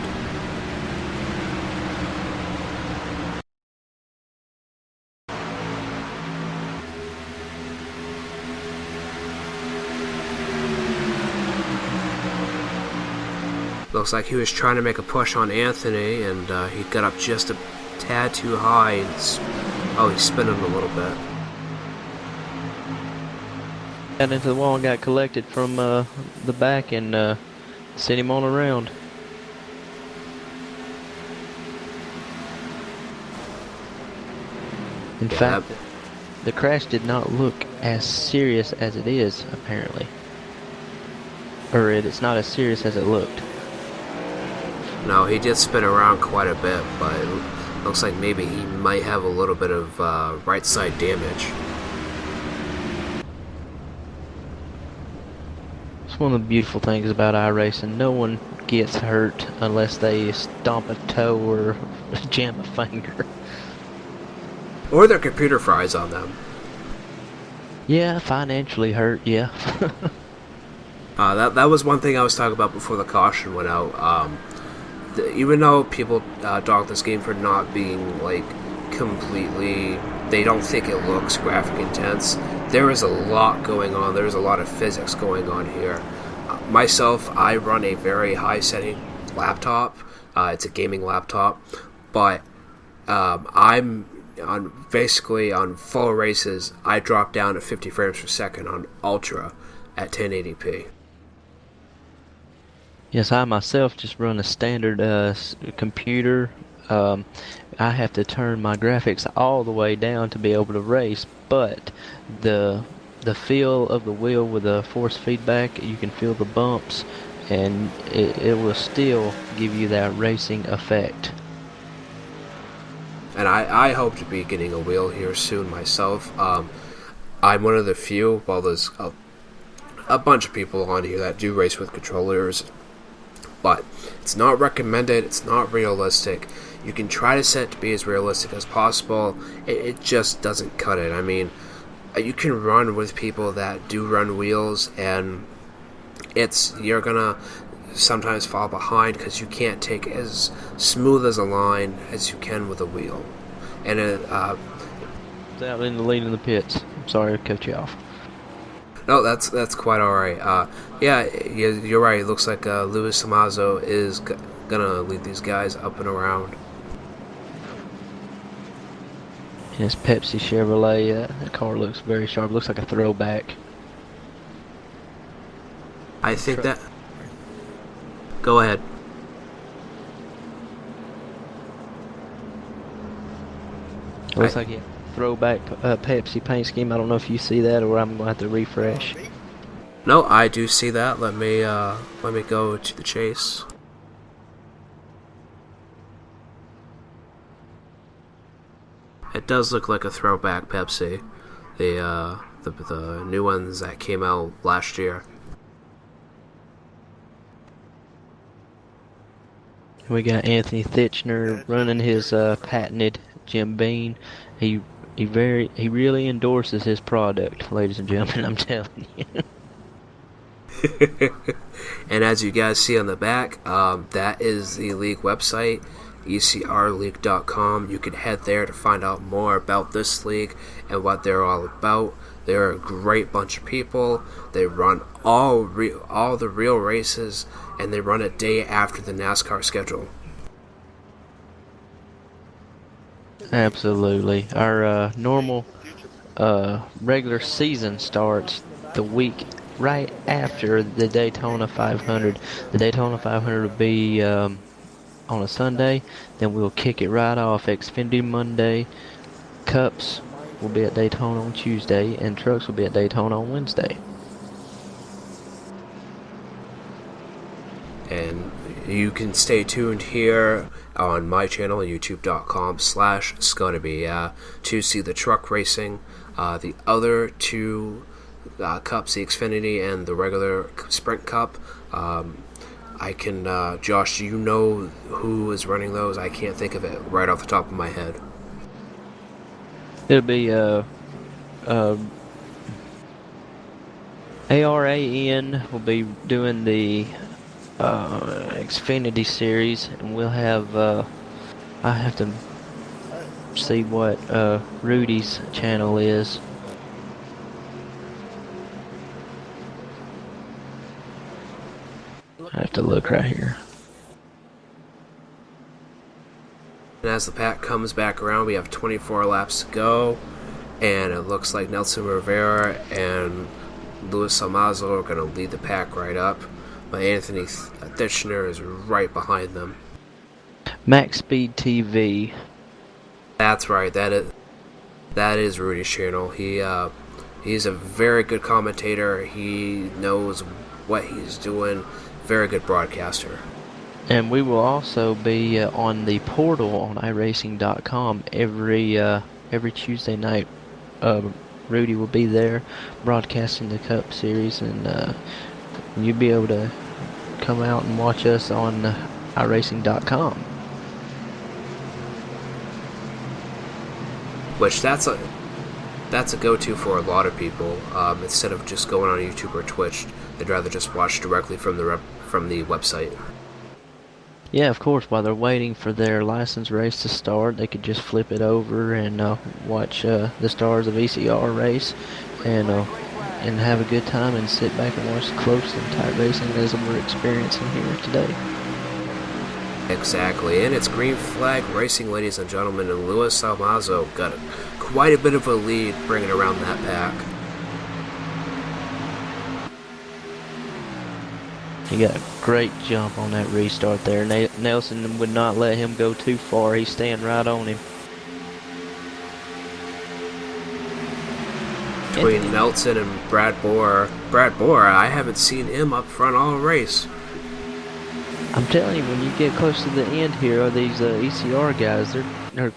Looks like he was trying to make a push on Anthony, and he got up just a tad too high. Oh, he's spinning a little bit. Got into the wall and got collected from the back and sent him on around. In fact, the crash did not look as serious as it is, apparently. Or it's not as serious as it looked. No, he did spin around quite a bit, but it looks like maybe he might have a little bit of right side damage. It's one of the beautiful things about iRacing. No one gets hurt unless they stomp a toe or jam a finger. Or their computer fries on them. Yeah, financially hurt, yeah. That was one thing I was talking about before the caution went out. Even though people dog this game for not being like completely, they don't think it looks graphic intense. There is a lot going on. There's a lot of physics going on here. Myself, I run a very high setting laptop. It's a gaming laptop, but I'm basically on full races. I drop down to 50 frames per second on ultra at 1080p. Yes, I myself just run a standard computer. I have to turn my graphics all the way down to be able to race, but the feel of the wheel with the force feedback, you can feel the bumps, and it will still give you that racing effect. And I hope to be getting a wheel here soon myself. I'm one of the few, well, there's a bunch of people on here that do race with controllers, but it's not recommended, it's not realistic. You can try to set it to be as realistic as possible. It just doesn't cut it. I mean, you can run with people that do run wheels, and you're gonna sometimes fall behind because you can't take as smooth as a line as you can with a wheel. And Out in the lead in the pits. I'm sorry to cut you off. No, that's quite alright. Yeah, you're right. It looks like Luis Samazo is gonna lead these guys up and around. And it's Pepsi Chevrolet. That car looks very sharp. Looks like a throwback. I think that... Go ahead. Looks like a throwback Pepsi paint scheme. I don't know if you see that, or I'm going to have to refresh. No, I do see that. Let me go to the chase. It does look like a throwback Pepsi. The new ones that came out last year. We got Anthony Thitchner running his patented Jim Beam. He really endorses his product, ladies and gentlemen. I'm telling you. And as you guys see on the back, that is the league website, ecrleague.com. You can head there to find out more about this league and what they're all about. They're a great bunch of people. They run all the real races, and they run a day after the NASCAR schedule. Absolutely. Our normal regular season starts the week right after the Daytona 500. The Daytona 500 will be on a Sunday. Then we'll kick it right off. Xfinity Monday, Cups will be at Daytona on Tuesday, and trucks will be at Daytona on Wednesday. And you can stay tuned here on my channel, youtube.com/Sconaby, to see the truck racing, the other two cups, the Xfinity and the regular Sprint Cup. I can, Josh, do you know who is running those? I can't think of it right off the top of my head. It'll be ARAN will be doing the Xfinity series, and we'll have I have to see what Rudy's channel is. I have to look right here. And as the pack comes back around, we have 24 laps to go, and it looks like Nelson Rivera and Luis Almazo are going to lead the pack right up, but Anthony Thitchner is right behind them. Max Speed TV. That's right, that is Rudy's channel. He's a very good commentator. He knows what he's doing. Very good broadcaster. And we will also be on the portal on Iracing.com every Tuesday night. Rudy will be there broadcasting the Cup Series, and you'll be able to come out and watch us on Iracing.com. Which that's a go-to for a lot of people. Instead of just going on YouTube or Twitch, they'd rather just watch directly from the website. Yeah, of course. While they're waiting for their license race to start, they could just flip it over and watch the Stars of ECR race, and have a good time and sit back and watch close and tight racing as we're experiencing here today. Exactly, and it's green flag racing, ladies and gentlemen, and Luis Almazo got quite a bit of a lead bringing around that pack. He got a great jump on that restart there. Nelson would not let him go too far. He's staying right on him. Between Nelson and Brad Bohr, I haven't seen him up front all race. I'm telling you, when you get close to the end here, these ECR guys, they're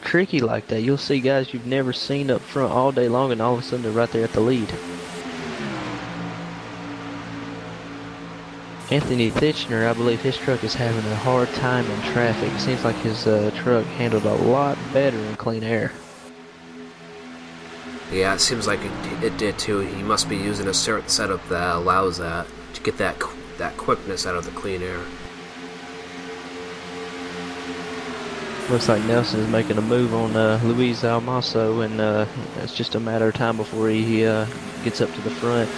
tricky like that. You'll see guys you've never seen up front all day long, and all of a sudden they're right there at the lead. Anthony Thitchner, I believe his truck is having a hard time in traffic. It seems like his truck handled a lot better in clean air. Yeah, it seems like it did too. He must be using a certain setup that allows that, to get that quickness out of the clean air. Looks like Nelson is making a move on Luis Almazo, and it's just a matter of time before he gets up to the front.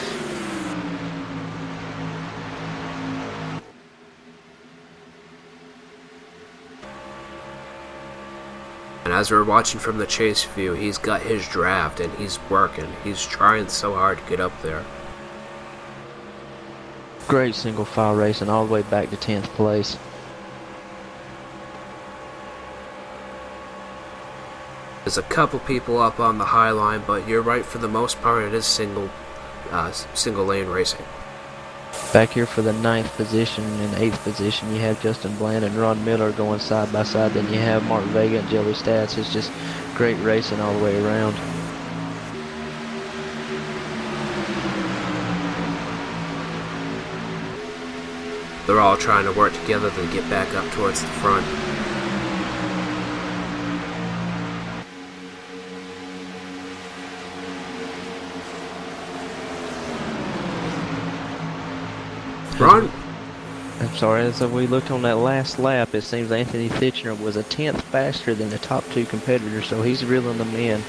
And as we're watching from the chase view, he's got his draft and he's working. He's trying so hard to get up there. Great single file racing all the way back to 10th place. There's a couple people up on the high line, but you're right, for the most part it is single lane racing. Back here for the 9th position and 8th position, you have Justin Bland and Ron Miller going side by side. Then you have Mark Vega and Joey Stats. It's just great racing all the way around. They're all trying to work together to get back up towards the front. Ron? I'm sorry, as we looked on that last lap, it seems Anthony Thitchner was a 10th faster than the top two competitors, so he's reeling them in.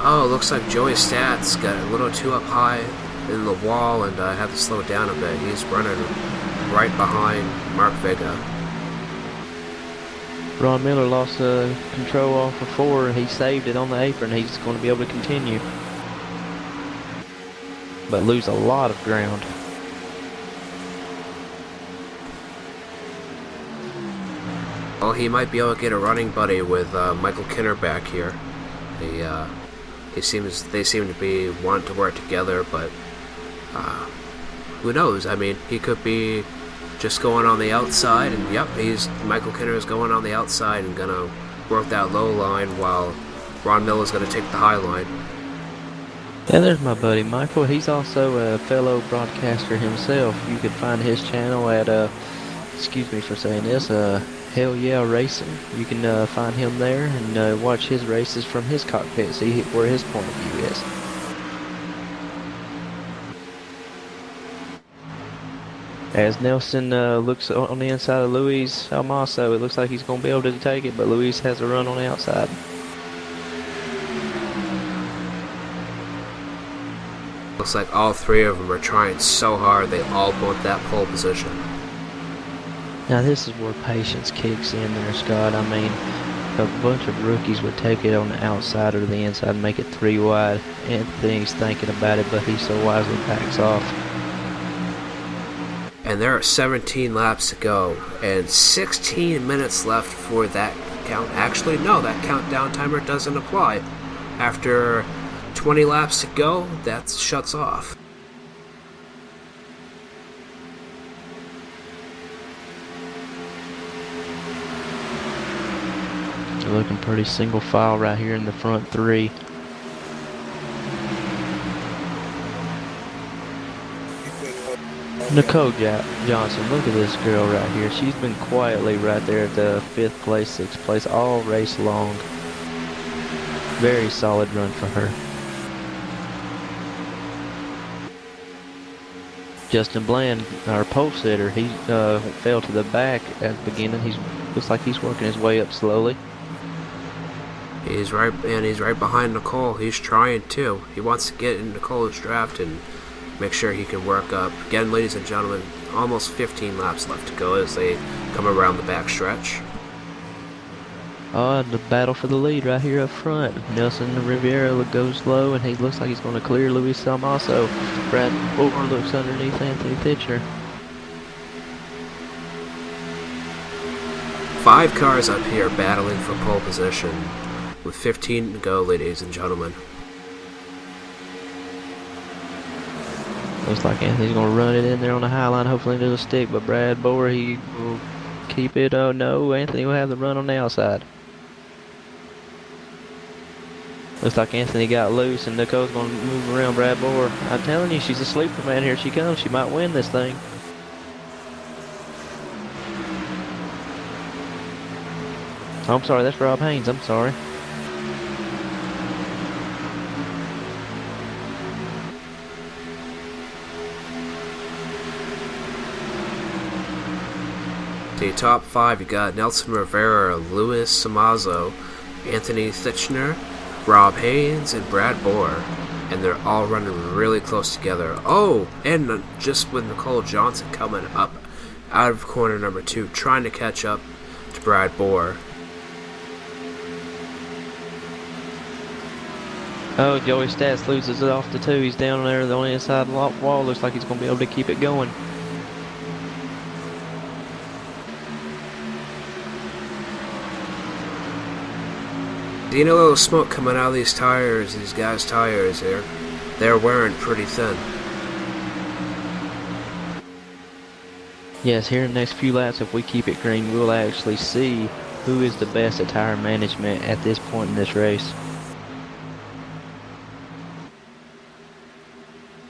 Oh, looks like Joey Stats got a little too up high in the wall and had to slow it down a bit. He's running right behind Mark Vega. Ron Miller lost control off of 4. He saved it on the apron. He's going to be able to continue, but lose a lot of ground. Well, he might be able to get a running buddy with Michael Kinner back here. They seem to be wanting to work together, but who knows? I mean, he could be just going on the outside, and yep, Michael Kinner is going on the outside and gonna work that low line while Ron Miller's gonna take the high line. And there's my buddy Michael. He's also a fellow broadcaster himself. You can find his channel at excuse me for saying this, Hell Yeah Racing. You can find him there and watch his races from his cockpit, see where his point of view is. As Nelson looks on the inside of Luis Almaso, it looks like he's going to be able to take it, but Luis has a run on the outside. Looks like all three of them are trying so hard, they all want that pole position. Now this is where patience kicks in there, Scott. I mean, a bunch of rookies would take it on the outside or the inside and make it 3 wide. Anthony's thinking about it, but he so wisely backs off. And there are 17 laps to go, and 16 minutes left for that count. Actually, no, that countdown timer doesn't apply. After 20 laps to go, that shuts off. They're looking pretty single file right here in the front 3. Nicole Johnson, look at this girl right here. She's been quietly right there at the 5th place, 6th place, all race long. Very solid run for her. Justin Bland, our pole sitter, he fell to the back at the beginning. Looks like he's working his way up slowly. He's right behind Nicole. He's trying too. He wants to get in Nicole's draft and make sure he can work up. Again, ladies and gentlemen, almost 15 laps left to go as they come around the back stretch. Oh, and the battle for the lead right here up front. Nelson Riviera goes low, and he looks like he's going to clear Luis Salmaso. Brad Boer looks underneath Anthony Titchener. 5 cars up here battling for pole position with 15 to go, ladies and gentlemen. Looks like Anthony's going to run it in there on the high line. Hopefully it'll stick, but Brad Boer, he will keep it. Oh no, Anthony will have the run on the outside. Looks like Anthony got loose and Nicole's going to move around Brad Boer. I'm telling you, she's a sleeper, man. Here she comes. She might win this thing. Oh, I'm sorry, that's Rob Haynes. I'm sorry. The top 5, you got Nelson Rivera, Luis Samazo, Anthony Titchener, Rob Haynes, and Brad Boer. And they're all running really close together. Oh, and just with Nicole Johnson coming up out of corner number 2, trying to catch up to Brad Boer. Oh, Joey Stats loses it off the 2. He's down there on the inside wall. Looks like he's going to be able to keep it going. Seeing a little smoke coming out of these tires, these guys' tires here. They're wearing pretty thin. Yes, here in the next few laps, if we keep it green, we'll actually see who is the best at tire management at this point in this race.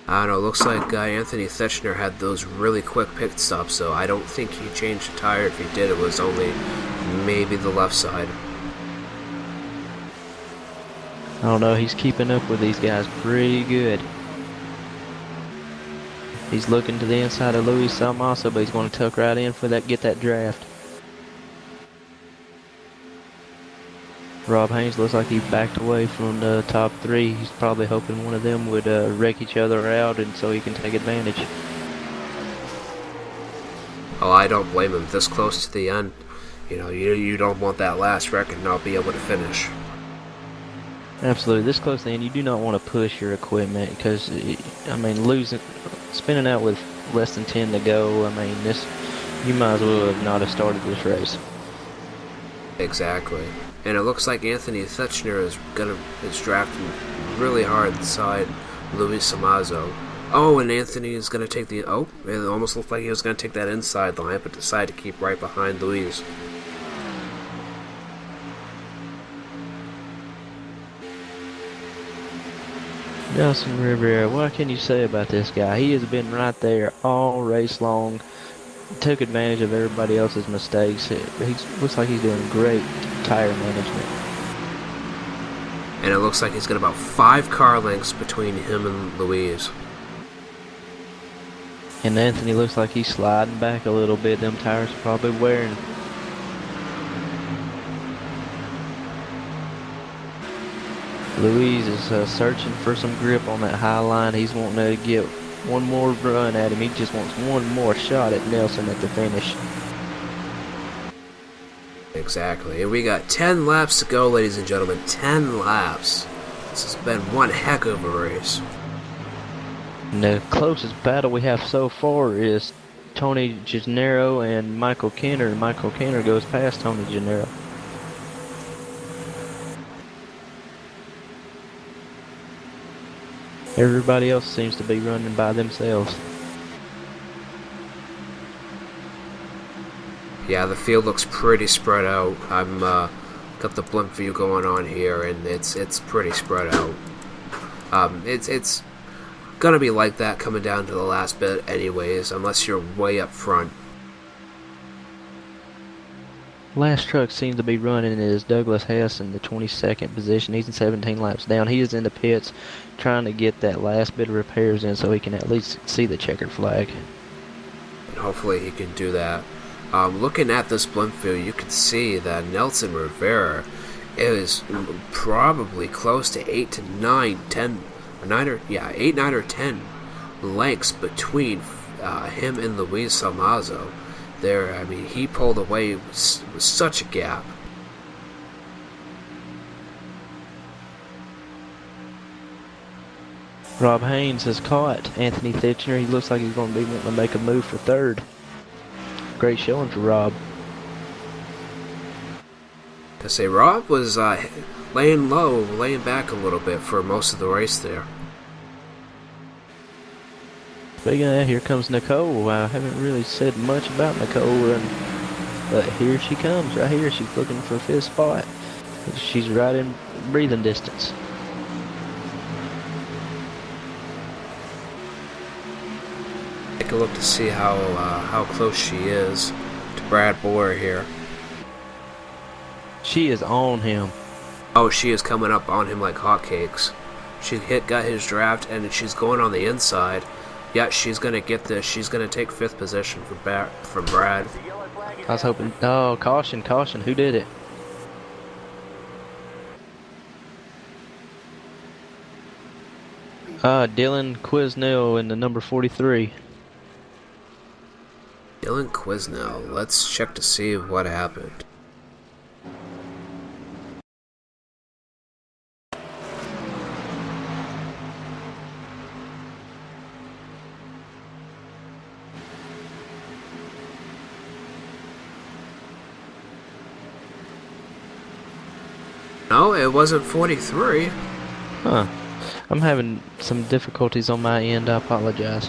I don't know, looks like Anthony Titchener had those really quick pit stops, so I don't think he changed the tire. If he did, it was only maybe the left side. I don't know, he's keeping up with these guys pretty good. He's looking to the inside of Luis Salmaso, but he's going to tuck right in for that, get that draft. Rob Haynes looks like he backed away from the top 3. He's probably hoping one of them would wreck each other out and so he can take advantage. Oh, I don't blame him. This close to the end, you know, you don't want that last wreck and not be able to finish. Absolutely. This close to the end, you do not want to push your equipment because, I mean, spinning out with less than 10 to go, I mean, you might as well have not have started this race. Exactly. And it looks like Anthony Thechner is drafting really hard inside Luis Samazo. Oh, and Anthony is gonna take the it almost looked like he was gonna take that inside line, but decided to keep right behind Luis. Nelson Rivera, what can you say about this guy? He has been right there all race long. Took advantage of everybody else's mistakes. He looks like he's doing great tire management. And it looks like he's got about 5 car lengths between him and Luis. And Anthony looks like he's sliding back a little bit. Them tires are probably wearing. Luis is searching for some grip on that high line. He's wanting to get one more run at him. He just wants one more shot at Nelson at the finish. Exactly. And we got 10 laps to go, ladies and gentlemen. 10 laps. This has been one heck of a race. And the closest battle we have so far is Tony Gennaro and Michael Kenner. Michael Kenner goes past Tony Gennaro. Everybody else seems to be running by themselves. Yeah, the field looks pretty spread out. I'm got the blimp view going on here, and it's pretty spread out. It's gonna be like that coming down to the last bit, anyways, unless you're way up front. Last truck seems to be running is Douglas Hess in the 22nd position. He's in 17 laps down. He is in the pits trying to get that last bit of repairs in so he can at least see the checkered flag. And hopefully he can do that. Looking at this blimp view, you can see that Nelson Rivera is probably close to 8 to 9, 10, or 9 or 8, 9 or 10 lengths between him and Luis Salmazo. There, I mean, he pulled away with such a gap. Rob Haynes has caught Anthony Thechner. He looks like he's going to be wanting to make a move for third. Great showing for Rob. To say, Rob was laying low, laying back a little bit for most of the race there. Speaking of that, here comes Nicole. I haven't really said much about Nicole, but here she comes, right here. She's looking for a fifth spot. She's right in breathing distance. Take a look to see how close she is to Brad Boyer here. She is on him. Oh, she is coming up on him like hotcakes. She got his draft, and she's going on the inside. Yeah, she's gonna get this. She's gonna take 5th position from Brad. I was hoping. Oh, caution, caution. Who did it? Dylan Quisnell in the number 43. Dylan Quisnell. Let's check to see what happened. No, it wasn't 43. Huh. I'm having some difficulties on my end. I apologize.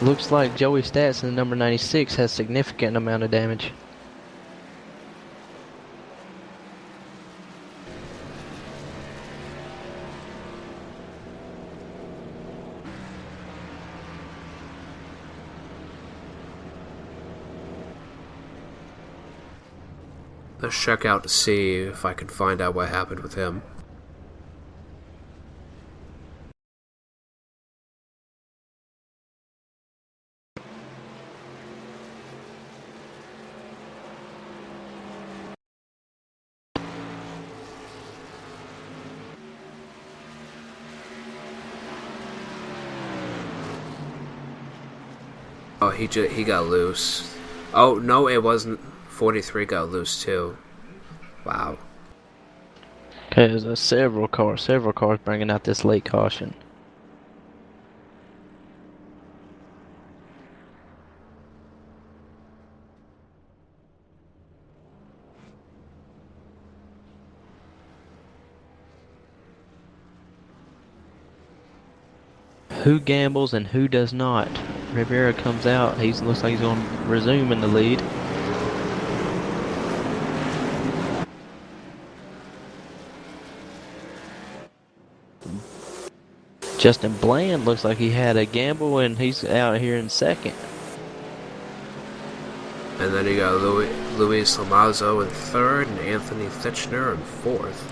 Looks like Joey Stats in the number 96 has significant amount of damage. Let's check out to see if I can find out what happened with him. Oh, he got loose. Oh, no, it wasn't. 43 got loose too. Wow. Okay, there's several cars bringing out this late caution. Who gambles and who does not? Rivera comes out. He looks like he's going to resume in the lead. Justin Bland looks like he had a gamble and he's out here in second. And then you got Luis Lamazo in third and Anthony Thitchner in fourth.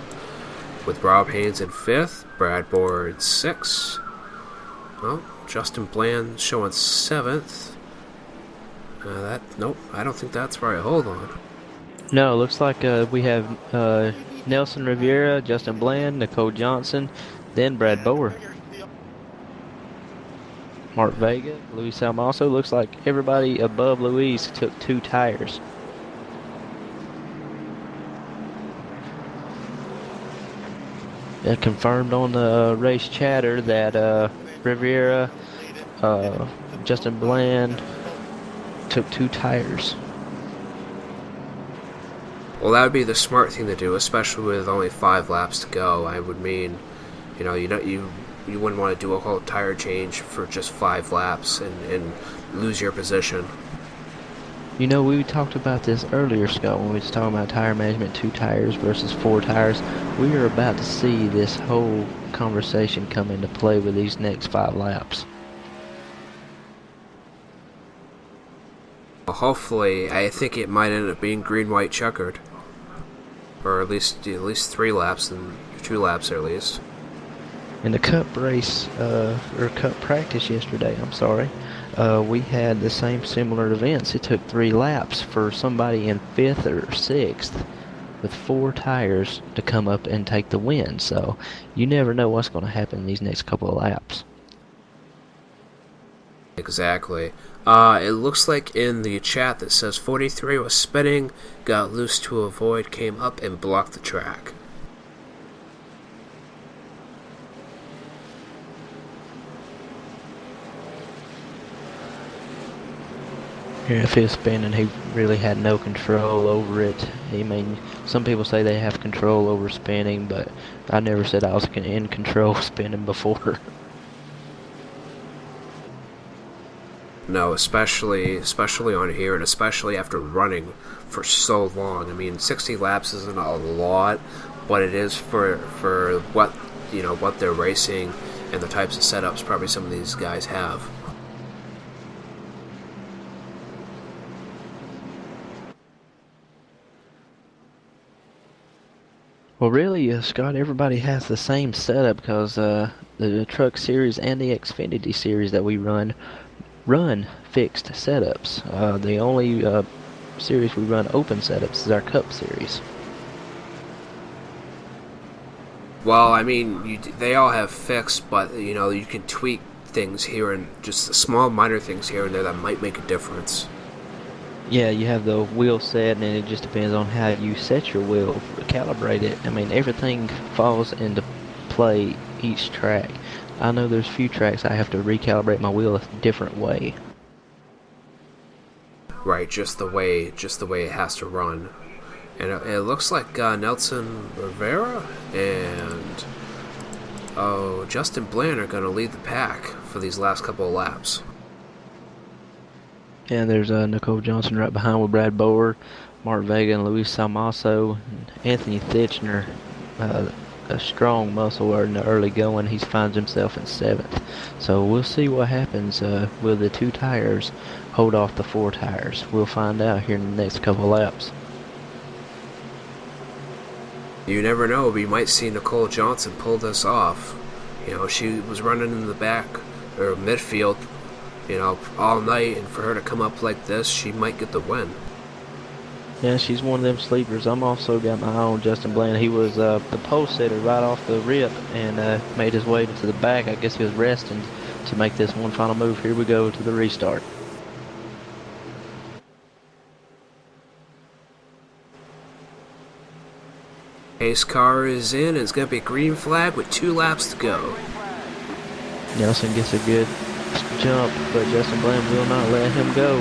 With Rob Haynes in fifth, Brad Bohr in sixth. Well, Justin Bland showing seventh. Nope, I don't think that's right. Hold on. No, it looks like we have Nelson Rivera, Justin Bland, Nicole Johnson, then Brad Bohr. Mark Vega, Luis Almaso. Looks like everybody above Luis took 2 tires. It confirmed on the race chatter that Rivera, Justin Bland took 2 tires. Well, that would be the smart thing to do, especially with only 5 laps to go. I would mean, you wouldn't want to do a whole tire change for just 5 laps and lose your position. You know, we talked about this earlier, Scott, when we was talking about tire management, 2 tires versus 4 tires. We are about to see this whole conversation come into play with these next 5 laps. Well, hopefully, I think it might end up being green-white checkered. Or at least 3 laps and 2 laps at least. In the Cup race, or Cup practice yesterday, we had the same similar events. It took 3 laps for somebody in 5th or 6th with 4 tires to come up and take the win. So you never know what's going to happen in these next couple of laps. Exactly. It looks like in the chat that says 43 was spinning, got loose to avoid, came up and blocked the track. Yeah, if he was spinning, he really had no control over it. I mean, some people say they have control over spinning, but I never said I was in control of spinning before. No, especially on here, and especially after running for so long. I mean, 60 laps isn't a lot, but it is for what they're racing and the types of setups probably some of these guys have. Well, really, Scott, everybody has the same setup because the Truck Series and the Xfinity Series that we run fixed setups. The only series we run open setups is our Cup Series. Well, I mean, they all have fixed, but you can tweak things here and just small minor things here and there that might make a difference. Yeah, you have the wheel set, and it just depends on how you set your wheel, calibrate it. I mean, everything falls into play each track. I know there's few tracks I have to recalibrate my wheel a different way. Right, just the way it has to run. And it looks like Nelson Rivera and Justin Bland are going to lead the pack for these last couple of laps. And there's Nicole Johnson right behind with Brad Bohr, Mark Vega, and Luis Salmaso, and Anthony Thitchner, a strong muscle in the early going. He finds himself in 7th. So we'll see what happens. Will the 2 tires hold off the 4 tires? We'll find out here in the next couple of laps. You never know. We might see Nicole Johnson pull this off. She was running in the back or midfield all night, and for her to come up like this, she might get the win. Yeah, she's one of them sleepers. I'm also got my eye on Justin Bland. He was the pole sitter right off the rip and made his way to the back. I guess he was resting to make this one final move. Here we go to the restart. Pace car is in, and it's going to be a green flag with 2 laps to go. Nelson gets a good jump, but Justin Bland will not let him go.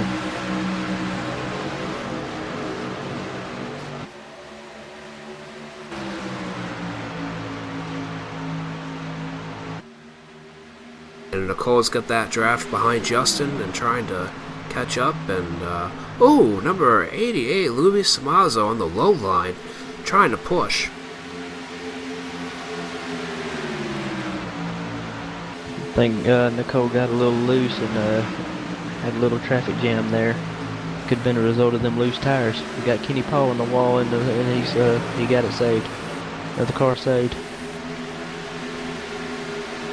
And Nicole's got that draft behind Justin and trying to catch up. And, number 88, Luis Samazo on the low line, trying to push. I think Nicole got a little loose and had a little traffic jam there. Could have been a result of them loose tires. We got Kenny Paul on the wall, and he got it saved. The car saved.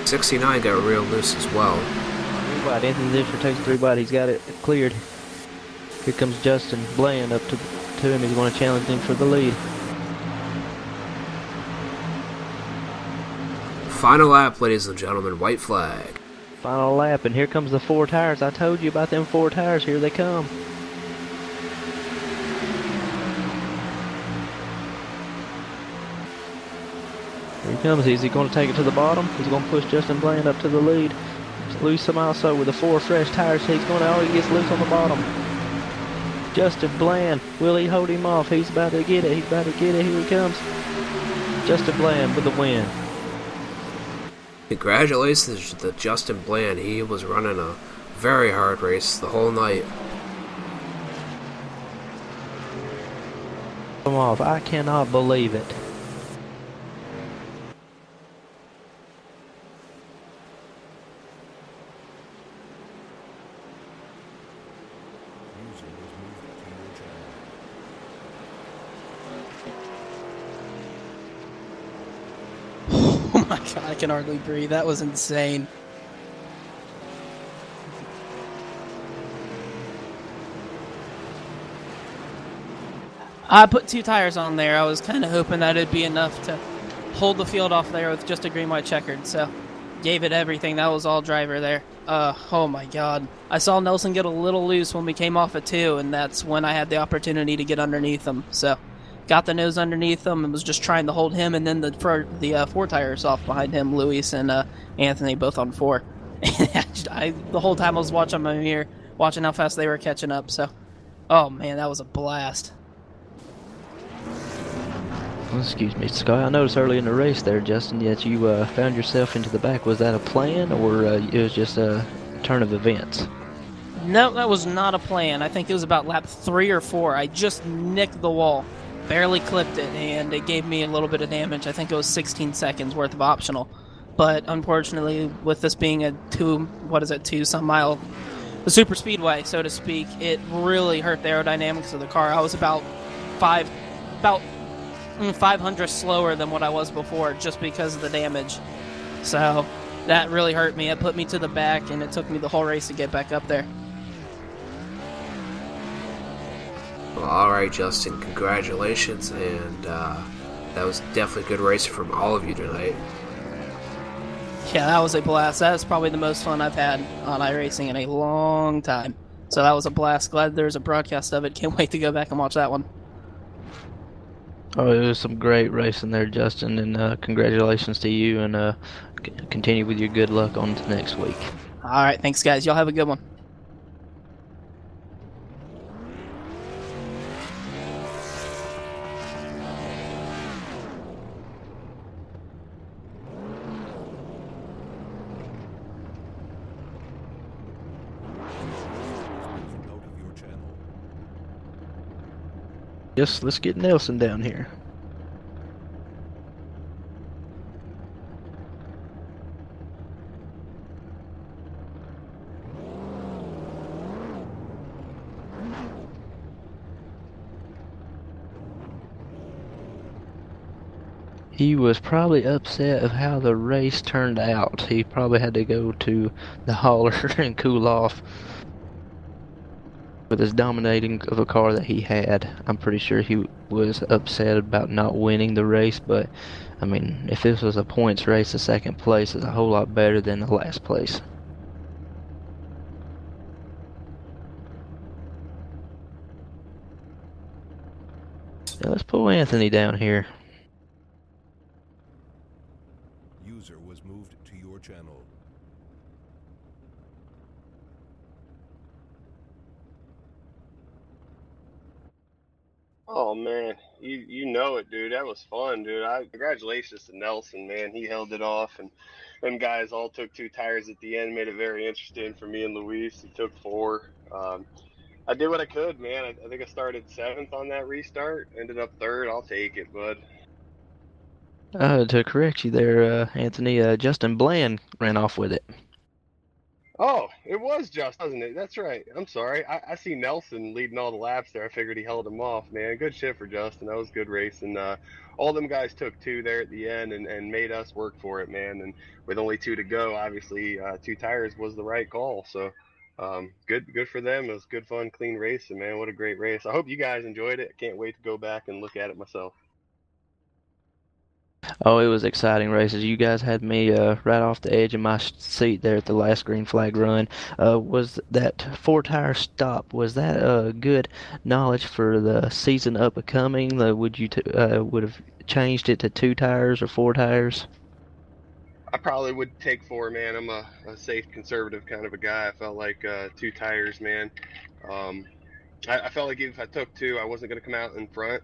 69 got real loose as well. Anthony Disher takes 3 wide. He's got it cleared. Here comes Justin Bland up to him. He's going to challenge him for the lead. Final lap, ladies and gentlemen, white flag. Final lap, and here comes the 4 tires. I told you about them 4 tires. Here they come. Here he comes. Is he going to take it to the bottom? He's going to push Justin Bland up to the lead. Luis Samazo with the 4 fresh tires. He's going to, he gets loose on the bottom. Justin Bland, will he hold him off? He's about to get it. He's about to get it. Here he comes. Justin Bland with the win. Congratulations to Justin Bland. He was running a very hard race the whole night. Come off. I cannot believe it. User was moved to your channel. Oh my god, I can hardly breathe. That was insane. I put 2 tires on there. I was kind of hoping that it'd be enough to hold the field off there with just a green, white checkered. So, gave it everything. That was all driver there. Oh my god. I saw Nelson get a little loose when we came off at 2, and that's when I had the opportunity to get underneath him. So, got the nose underneath him and was just trying to hold him, and then the 4 tires off behind him, Luis and Anthony, both on 4. The whole time I was watching my mirror, watching how fast they were catching up. So, oh man, that was a blast. Excuse me, Scott. I noticed early in the race there, Justin, that you found yourself into the back. Was that a plan, or it was just a turn of events? No, that was not a plan. I think it was about lap 3 or 4. I just nicked the wall, barely clipped it, and it gave me a little bit of damage. I think it was 16 seconds worth of optional. But unfortunately, with this being a 2 some mile, the super speedway, so to speak, it really hurt the aerodynamics of the car. I was about 500 slower than what I was before just because of the damage. So that really hurt me. It put me to the back, and it took me the whole race to get back up there. Well, alright, Justin, congratulations, and that was definitely good racing from all of you tonight. Yeah, that was a blast. That is probably the most fun I've had on iRacing in a long time. So that was a blast. Glad there's a broadcast of it. Can't wait to go back and watch that one. Oh, it was some great racing there, Justin, and congratulations to you, and continue with your good luck on to next week. All right, thanks, guys. Y'all have a good one. Out of your channel. Yes, let's get Nelson down here. He was probably upset of how the race turned out. He probably had to go to the hauler and cool off. With as dominating of a car that he had, I'm pretty sure he was upset about not winning the race, but I mean, if this was a points race, the second place is a whole lot better than the last place. Now let's pull Anthony down here. your channel. Oh man, you know it, dude. That was fun, dude. Congratulations to Nelson, man. He held it off, and them guys all took 2 tires at the end, made it very interesting for me and Luis. He took 4. I did what I could, man. I think I started 7th on that restart. Ended up 3rd. I'll take it, bud. To correct you there, Anthony, Justin Bland ran off with it. Oh, it was just, wasn't it? That's right. I'm sorry. I see Nelson leading all the laps there. I figured he held him off, man. Good shit for Justin. That was good racing. All them guys took 2 there at the end and made us work for it, man. And with only 2 to go, obviously, 2 tires was the right call. So, good for them. It was good, fun, clean racing, man. What a great race. I hope you guys enjoyed it. I can't wait to go back and look at it myself. Oh, it was exciting races. You guys had me right off the edge of my seat there at the last green flag run. Was that 4-tire stop? Was that good knowledge for the season up and coming? Would have changed it to 2 tires or 4 tires? I probably would take 4, man. I'm a safe, conservative kind of a guy. I felt like 2 tires, man. Um, I felt like if I took 2, I wasn't going to come out in front.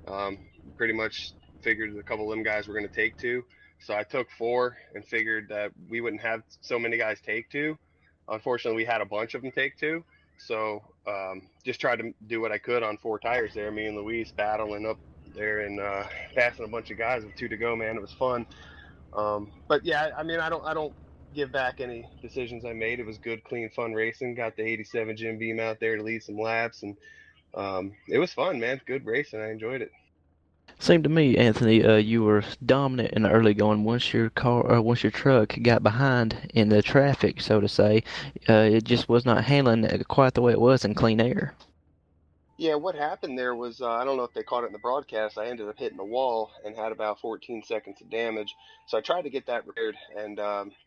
Um, Pretty much figured a couple of them guys were going to take 2. So I took 4 and figured that we wouldn't have so many guys take 2. Unfortunately, we had a bunch of them take 2. So just tried to do what I could on 4 tires there. Me and Luis battling up there and passing a bunch of guys with 2 to go, man. It was fun. But yeah, I mean, I don't give back any decisions I made. It was good, clean, fun racing. Got the 87 Jim Beam out there to lead some laps, and it was fun, man. Good racing. I enjoyed it. Seemed to me, Anthony, you were dominant in the early going. Once your truck got behind in the traffic, so to say, it just was not handling it quite the way it was in clean air. Yeah, what happened there was I don't know if they caught it in the broadcast. I ended up hitting the wall and had about 14 seconds of damage. So I tried to get that repaired, and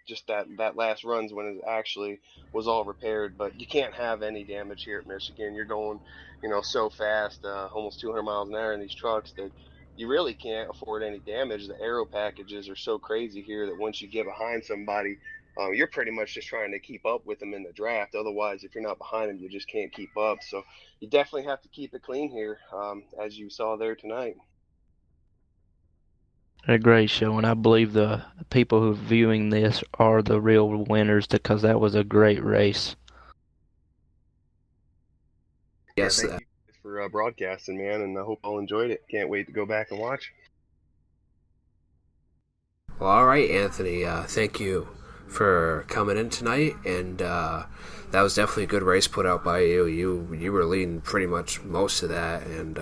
just that last runs when it actually was all repaired. But you can't have any damage here at Michigan. You're going, so fast, almost 200 miles an hour in these trucks that you really can't afford any damage. The aero packages are so crazy here that once you get behind somebody, you're pretty much just trying to keep up with them in the draft. Otherwise, if you're not behind them, you just can't keep up. So you definitely have to keep it clean here, as you saw there tonight. A great show, and I believe the people who are viewing this are the real winners because that was a great race. Yeah, Yes, thank you guys for broadcasting, man, and I hope all enjoyed it. Can't wait to go back and watch. well, all right, Anthony. Thank you for coming in tonight, and that was definitely a good race put out by you. You were leading pretty much most of that, and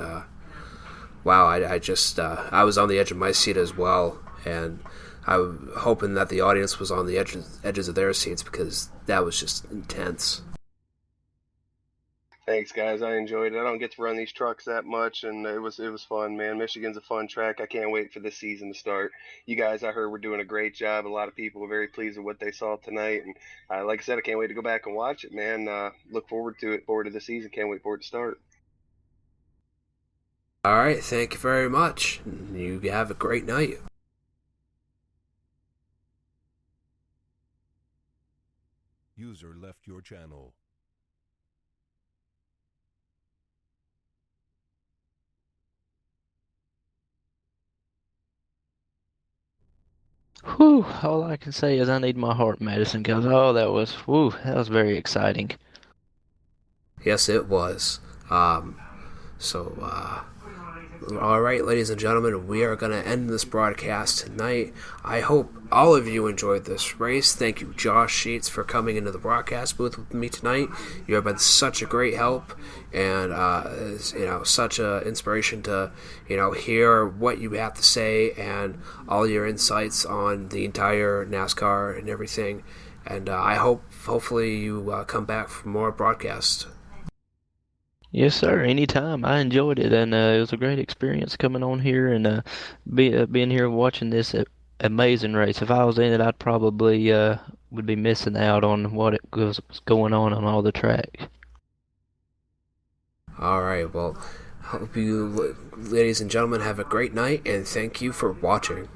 wow, I was on the edge of my seat as well, and I was hoping that the audience was on the edges of their seats because that was just intense. Thanks, guys. I enjoyed it. I don't get to run these trucks that much, and it was fun, man. Michigan's a fun track. I can't wait for this season to start. You guys, I heard, were doing a great job. A lot of people were very pleased with what they saw tonight, and like I said, I can't wait to go back and watch it, man. Look forward to it. Forward to the season. Can't wait for it to start. All right, thank you very much. You have a great night. User left your channel. Whew, all I can say is I need my heart medicine because, oh, that was very exciting. Yes, it was. So, all right, ladies and gentlemen, we are going to end this broadcast tonight. I hope all of you enjoyed this race. Thank you, Josh Sheets, for coming into the broadcast booth with me tonight. You have been such a great help, and such an inspiration to hear what you have to say and all your insights on the entire NASCAR and everything. And I hopefully you come back for more broadcasts. Yes, sir. Anytime. I enjoyed it, and it was a great experience coming on here and being here watching this amazing race. If I was in it, I'd probably would be missing out on what it was going on all the track. All right. Well, hope you, ladies and gentlemen, have a great night, and thank you for watching.